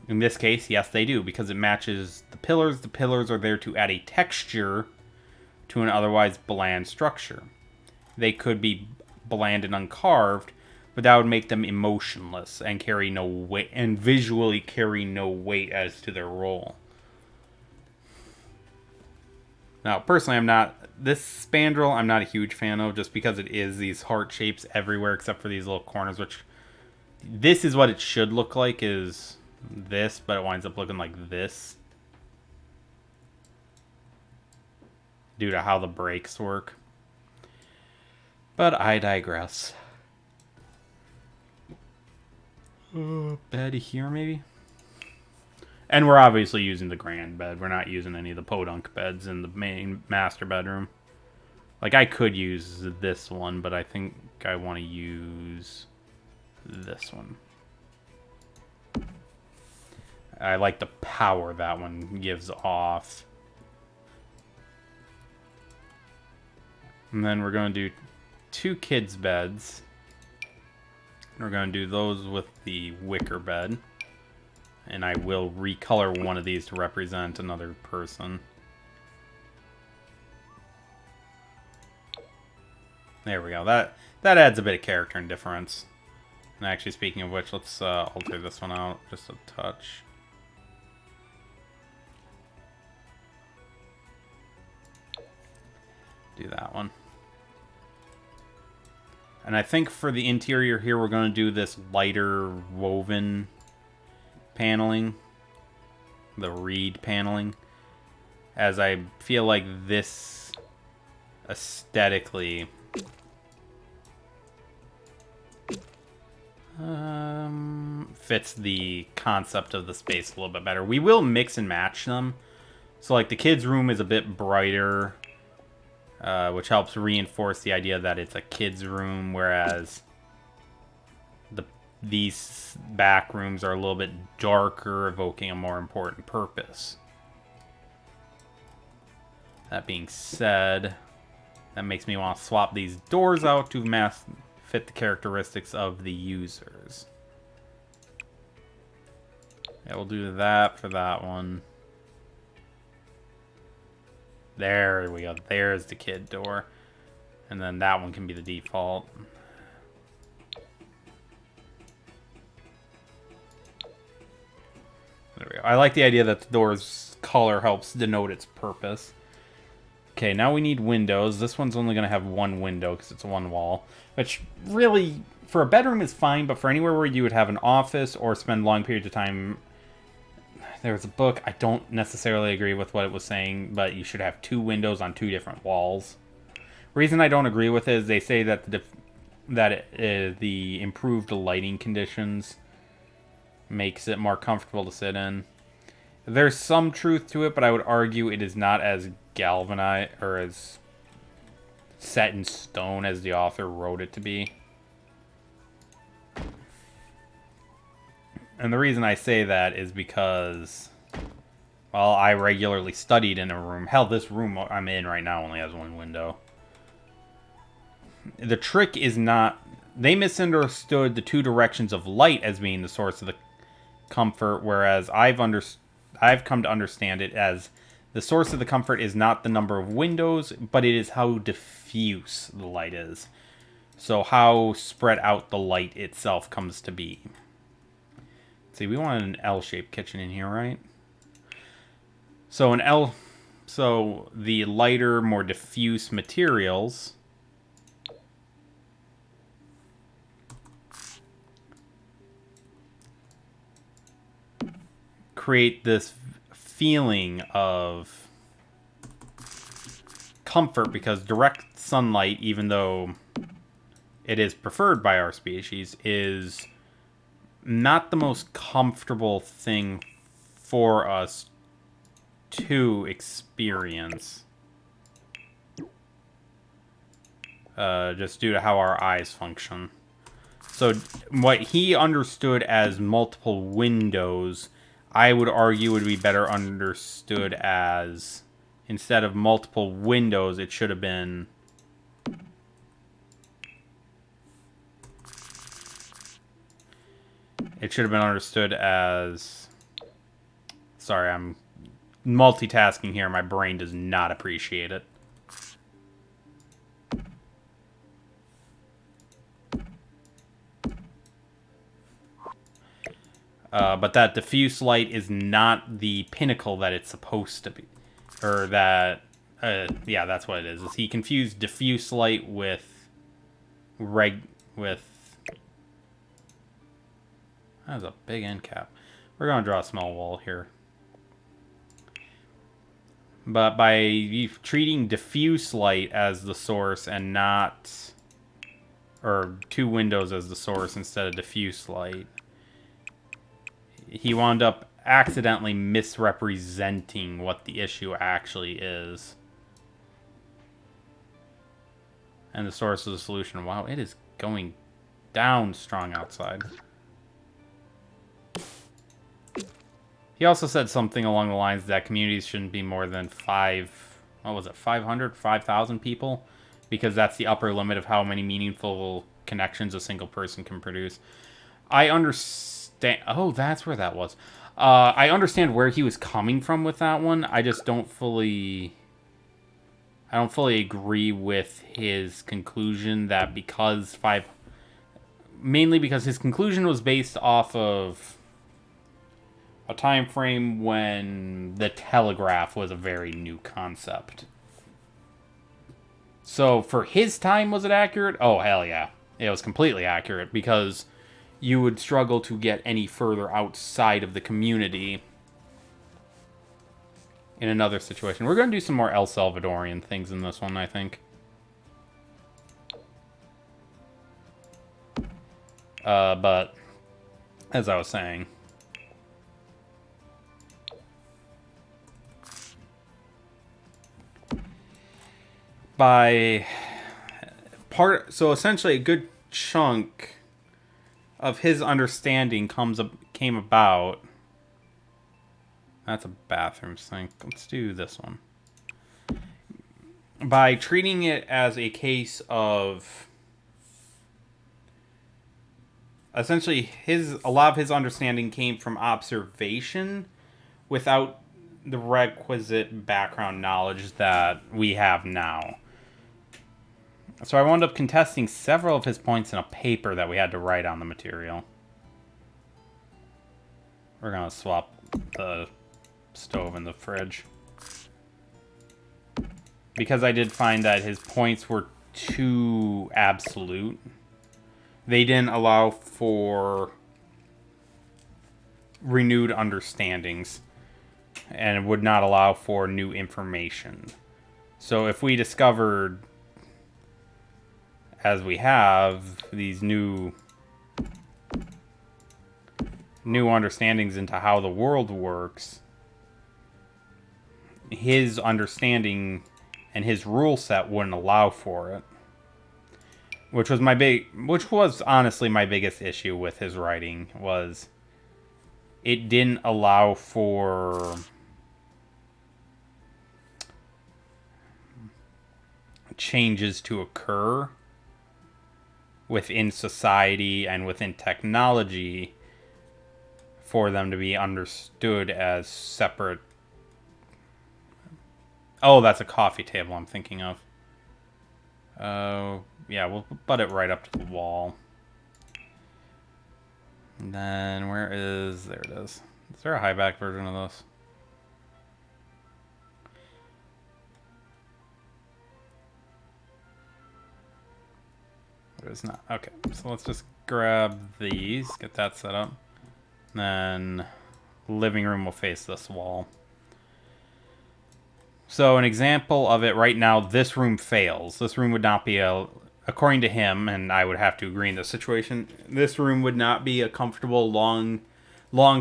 In this case, yes, they do, because it matches the pillars. The pillars are there to add a texture to an otherwise bland structure. They could be bland and uncarved, but that would make them emotionless and carry no weight, and visually carry no weight as to their role. Now, personally, this spandrel I'm not a huge fan of, just because it is these heart shapes everywhere except for these little corners, which this is what it should look like, is this, but it winds up looking like this due to how the brakes work. But I digress. Bed here, maybe? And we're obviously using the grand bed. We're not using any of the podunk beds in the main master bedroom. Like, I could use this one, but I think I want to use this one. I like the power that one gives off. And then we're going to do 2 kids' beds. We're going to do those with the wicker bed. And I will recolor one of these to represent another person. There we go. That adds a bit of character and difference. And actually, speaking of which, let's alter this one out just a touch. Do that one. And I think for the interior here, we're going to do this lighter woven paneling. The reed paneling. As I feel like this aesthetically fits the concept of the space a little bit better. We will mix and match them. So like the kids' room is a bit brighter, which helps reinforce the idea that it's a kid's room, whereas these back rooms are a little bit darker, evoking a more important purpose. That being said, that makes me want to swap these doors out to fit the characteristics of the users. Yeah, we'll do that for that one. There we go. There's the kid door. And then that one can be the default. There we go. I like the idea that the door's color helps denote its purpose. Okay, now we need windows. This one's only going to have one window because it's one wall. Which really, for a bedroom is fine, but for anywhere where you would have an office or spend long periods of time... There was a book, I don't necessarily agree with what it was saying, but you should have two windows on two different walls. Reason I don't agree with it is they say that the improved lighting conditions makes it more comfortable to sit in. There's some truth to it, but I would argue it is not as galvanized or as set in stone as the author wrote it to be. And the reason I say that is because, well, I regularly studied in a room. Hell, this room I'm in right now only has one window. The trick is not... They misunderstood the two directions of light as being the source of the comfort, whereas I've come to understand it as the source of the comfort is not the number of windows, but it is how diffuse the light is. So how spread out the light itself comes to be. See, we wanted an L-shaped kitchen in here, right? So so the lighter, more diffuse materials create this feeling of comfort, because direct sunlight, even though it is preferred by our species, is not the most comfortable thing for us to experience. Just due to how our eyes function. So what he understood as multiple windows, I would argue would be better understood as, instead of multiple windows, it should have been... It should have been understood as... Sorry, I'm multitasking here. My brain does not appreciate it. But that diffuse light is not the pinnacle that it's supposed to be. Or that... yeah, that's what it is. He confused diffuse light with... That was a big end cap. We're going to draw a small wall here. But by treating diffuse light as the source and not... Or two windows as the source instead of diffuse light, he wound up accidentally misrepresenting what the issue actually is. And the source of the solution. Wow, it is going down strong outside. He also said something along the lines that communities shouldn't be more than 5,000 people, because that's the upper limit of how many meaningful connections a single person can produce. I understand... Oh, that's where that was. I understand where he was coming from with that one. I just don't fully... I don't fully agree with his conclusion that because mainly because his conclusion was based off of a time frame when the telegraph was a very new concept. So for his time, was it accurate? Oh, hell yeah. It was completely accurate because you would struggle to get any further outside of the community in another situation. We're going to do some more El Salvadorian things in this one, I think. But as I was saying, so essentially a good chunk of his understanding came about. That's a bathroom sink. Let's do this one. By treating it as a case of essentially a lot of his understanding came from observation without the requisite background knowledge that we have now. So I wound up contesting several of his points in a paper that we had to write on the material. We're going to swap the stove and the fridge. Because I did find that his points were too absolute. They didn't allow for renewed understandings and would not allow for new information. So if we discovered, as we have, these new understandings into how the world works, his understanding and his rule set wouldn't allow for it. Which was honestly my biggest issue with his writing, was it didn't allow for changes to occur within society and within technology for them to be understood as separate. Oh, that's a coffee table I'm thinking of. Yeah, we'll butt it right up to the wall. And then, there it is. Is there a high back version of this? There's not. Okay, so let's just grab these, get that set up. Then, living room will face this wall. So an example of it right now, this room fails. This room would not be according to him, and I would have to agree in this situation, this room would not be a comfortable long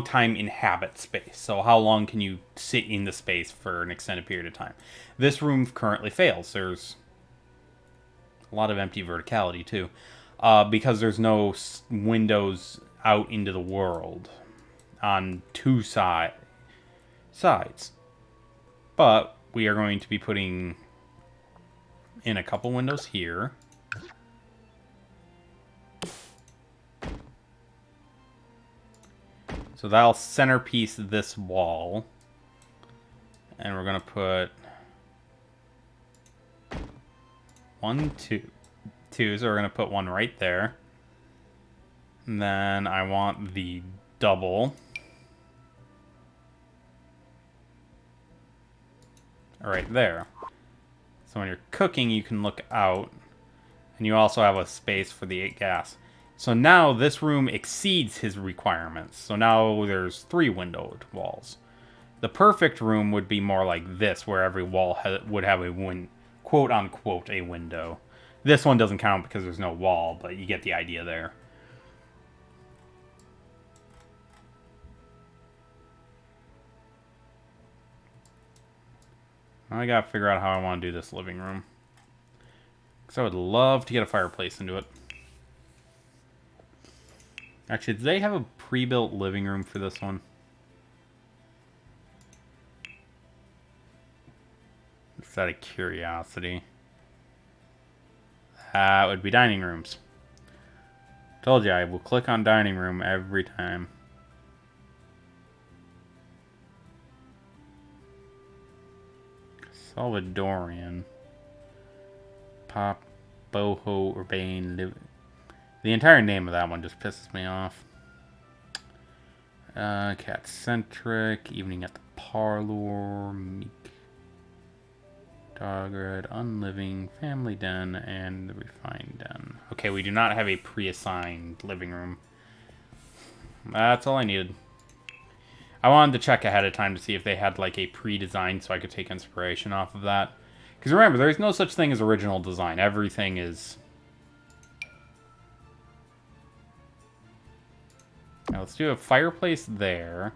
time inhabit space. So how long can you sit in the space for an extended period of time? This room currently fails. There's a lot of empty verticality too, because there's no windows out into the world on two sides. But we are going to be putting in a couple windows here. So that'll centerpiece this wall. And we're going to put 1, 2. So we're going to put one right there. And then I want the double right there. So when you're cooking, you can look out. And you also have a space for the gas. So now this room exceeds his requirements. So now there's 3 windowed walls. The perfect room would be more like this, where every wall would have a quote-unquote a window. This one doesn't count because there's no wall, but you get the idea there. I gotta figure out how I want to do this living room. Because I would love to get a fireplace into it. Actually, do they have a pre-built living room for this one? Just out of curiosity. That would be dining rooms. Told you, I will click on dining room every time. Salvadorian. Pop, Boho, Urbane, The entire name of that one just pisses me off. Cat-centric, evening at the parlor, meek. Dog red, unliving, family den, and the refined den. Okay, we do not have a pre-assigned living room. That's all I needed. I wanted to check ahead of time to see if they had like a pre-design so I could take inspiration off of that. Because remember, there's no such thing as original design. Everything is... Now let's do a fireplace there.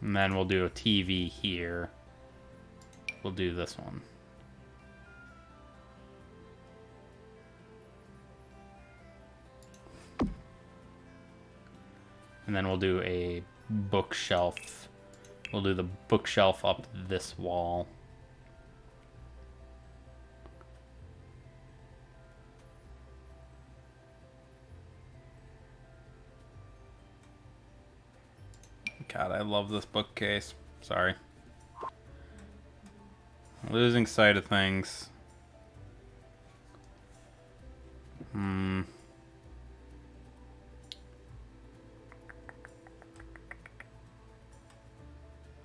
And then we'll do a TV here. We'll do this one. And then we'll do a bookshelf. We'll do the bookshelf up this wall. God, I love this bookcase. Sorry. Losing sight of things.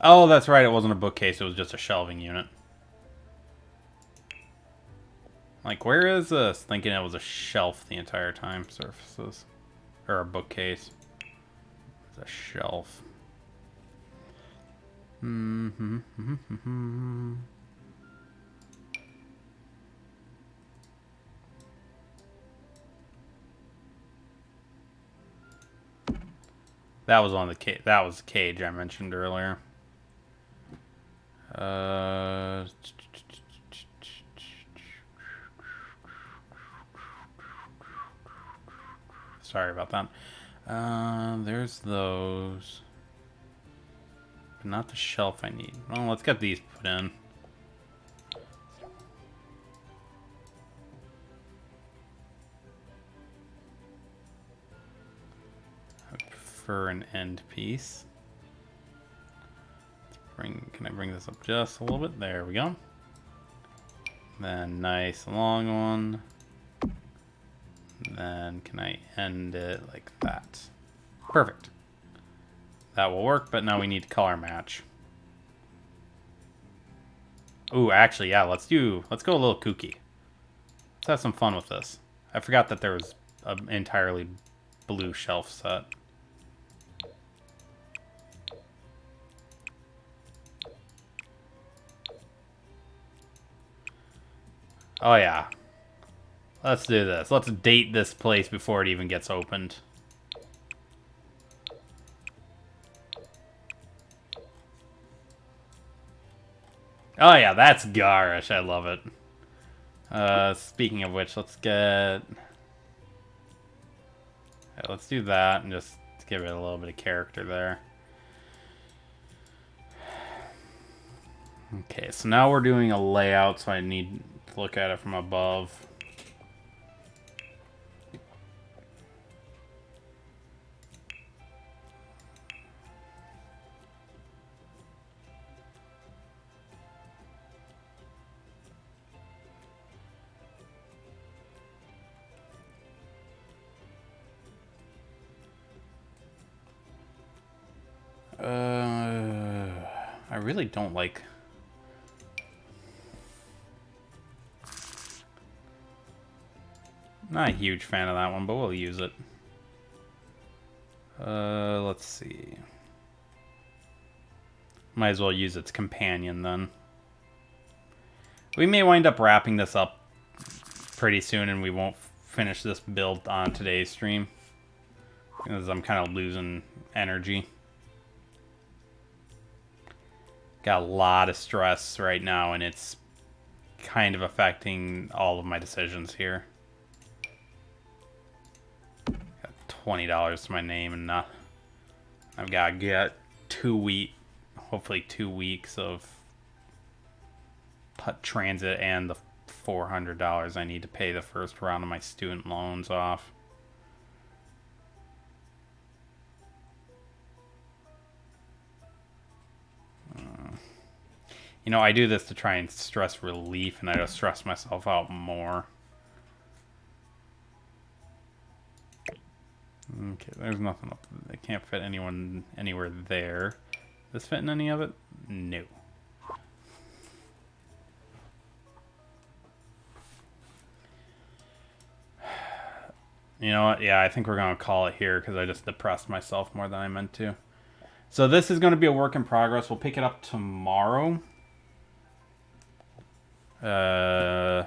Oh, that's right. It wasn't a bookcase. It was just a shelving unit. Like, where is this? Thinking it was a shelf the entire time. Surfaces. Or a bookcase. It's a shelf. That was on the cage. That was the cage I mentioned earlier. Sorry about that. There's those. But not the shelf I need. Well, let's get these put in. I prefer an end piece. Can I bring this up just a little bit? There we go. Then nice long one. Then can I end it like that? Perfect. That will work, but now we need to color match. Ooh, actually, yeah, let's go a little kooky. Let's have some fun with this. I forgot that there was an entirely blue shelf set. Oh yeah. Let's do this. Let's date this place before it even gets opened. Oh yeah, that's garish. I love it. Speaking of which, let's get... Yeah, let's do that and just give it a little bit of character there. Okay, so now we're doing a layout, so I need to look at it from above. I really don't like... Not a huge fan of that one, but we'll use it. Let's see. Might as well use its companion then. We may wind up wrapping this up pretty soon and we won't finish this build on today's stream. Because I'm kind of losing energy. Got a lot of stress right now and it's kind of affecting all of my decisions here. $20 to my name and I've got to get hopefully 2 weeks of transit and the $400 I need to pay the first round of my student loans off. You know, I do this to try and stress relief and I just stress myself out more. Okay, there's nothing up. They can't fit anyone anywhere there. This fit in any of it? No. You know what? Yeah, I think we're going to call it here because I just depressed myself more than I meant to. So this is going to be a work in progress. We'll pick it up tomorrow. For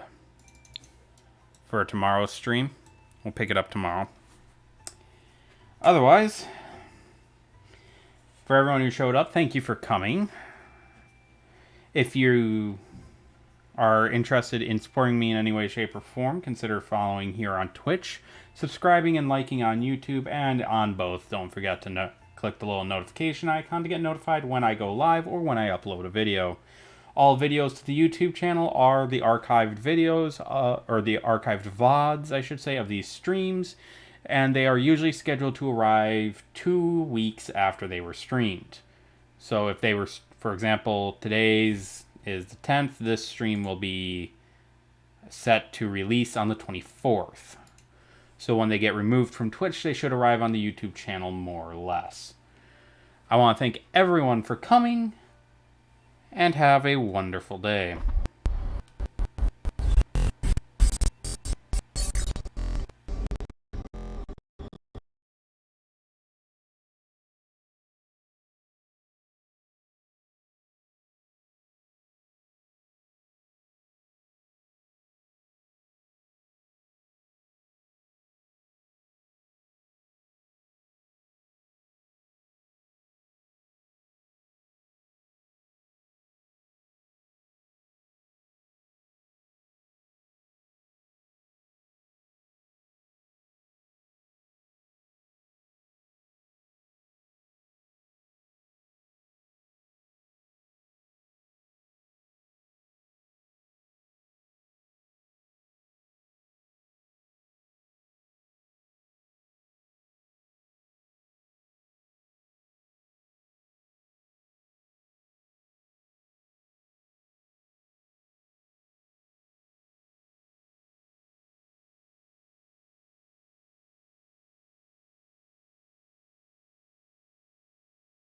tomorrow's stream. We'll pick it up tomorrow. Otherwise, for everyone who showed up, thank you for coming. If you are interested in supporting me in any way, shape, or form, consider following here on Twitch, subscribing and liking on YouTube, and on both. Don't forget to click the little notification icon to get notified when I go live or when I upload a video. All videos to the YouTube channel are the archived videos, or the archived VODs, I should say, of these streams, and they are usually scheduled to arrive 2 weeks after they were streamed. So if they were, for example, today's is the 10th, this stream will be set to release on the 24th. So when they get removed from Twitch, they should arrive on the YouTube channel more or less. I want to thank everyone for coming, and have a wonderful day.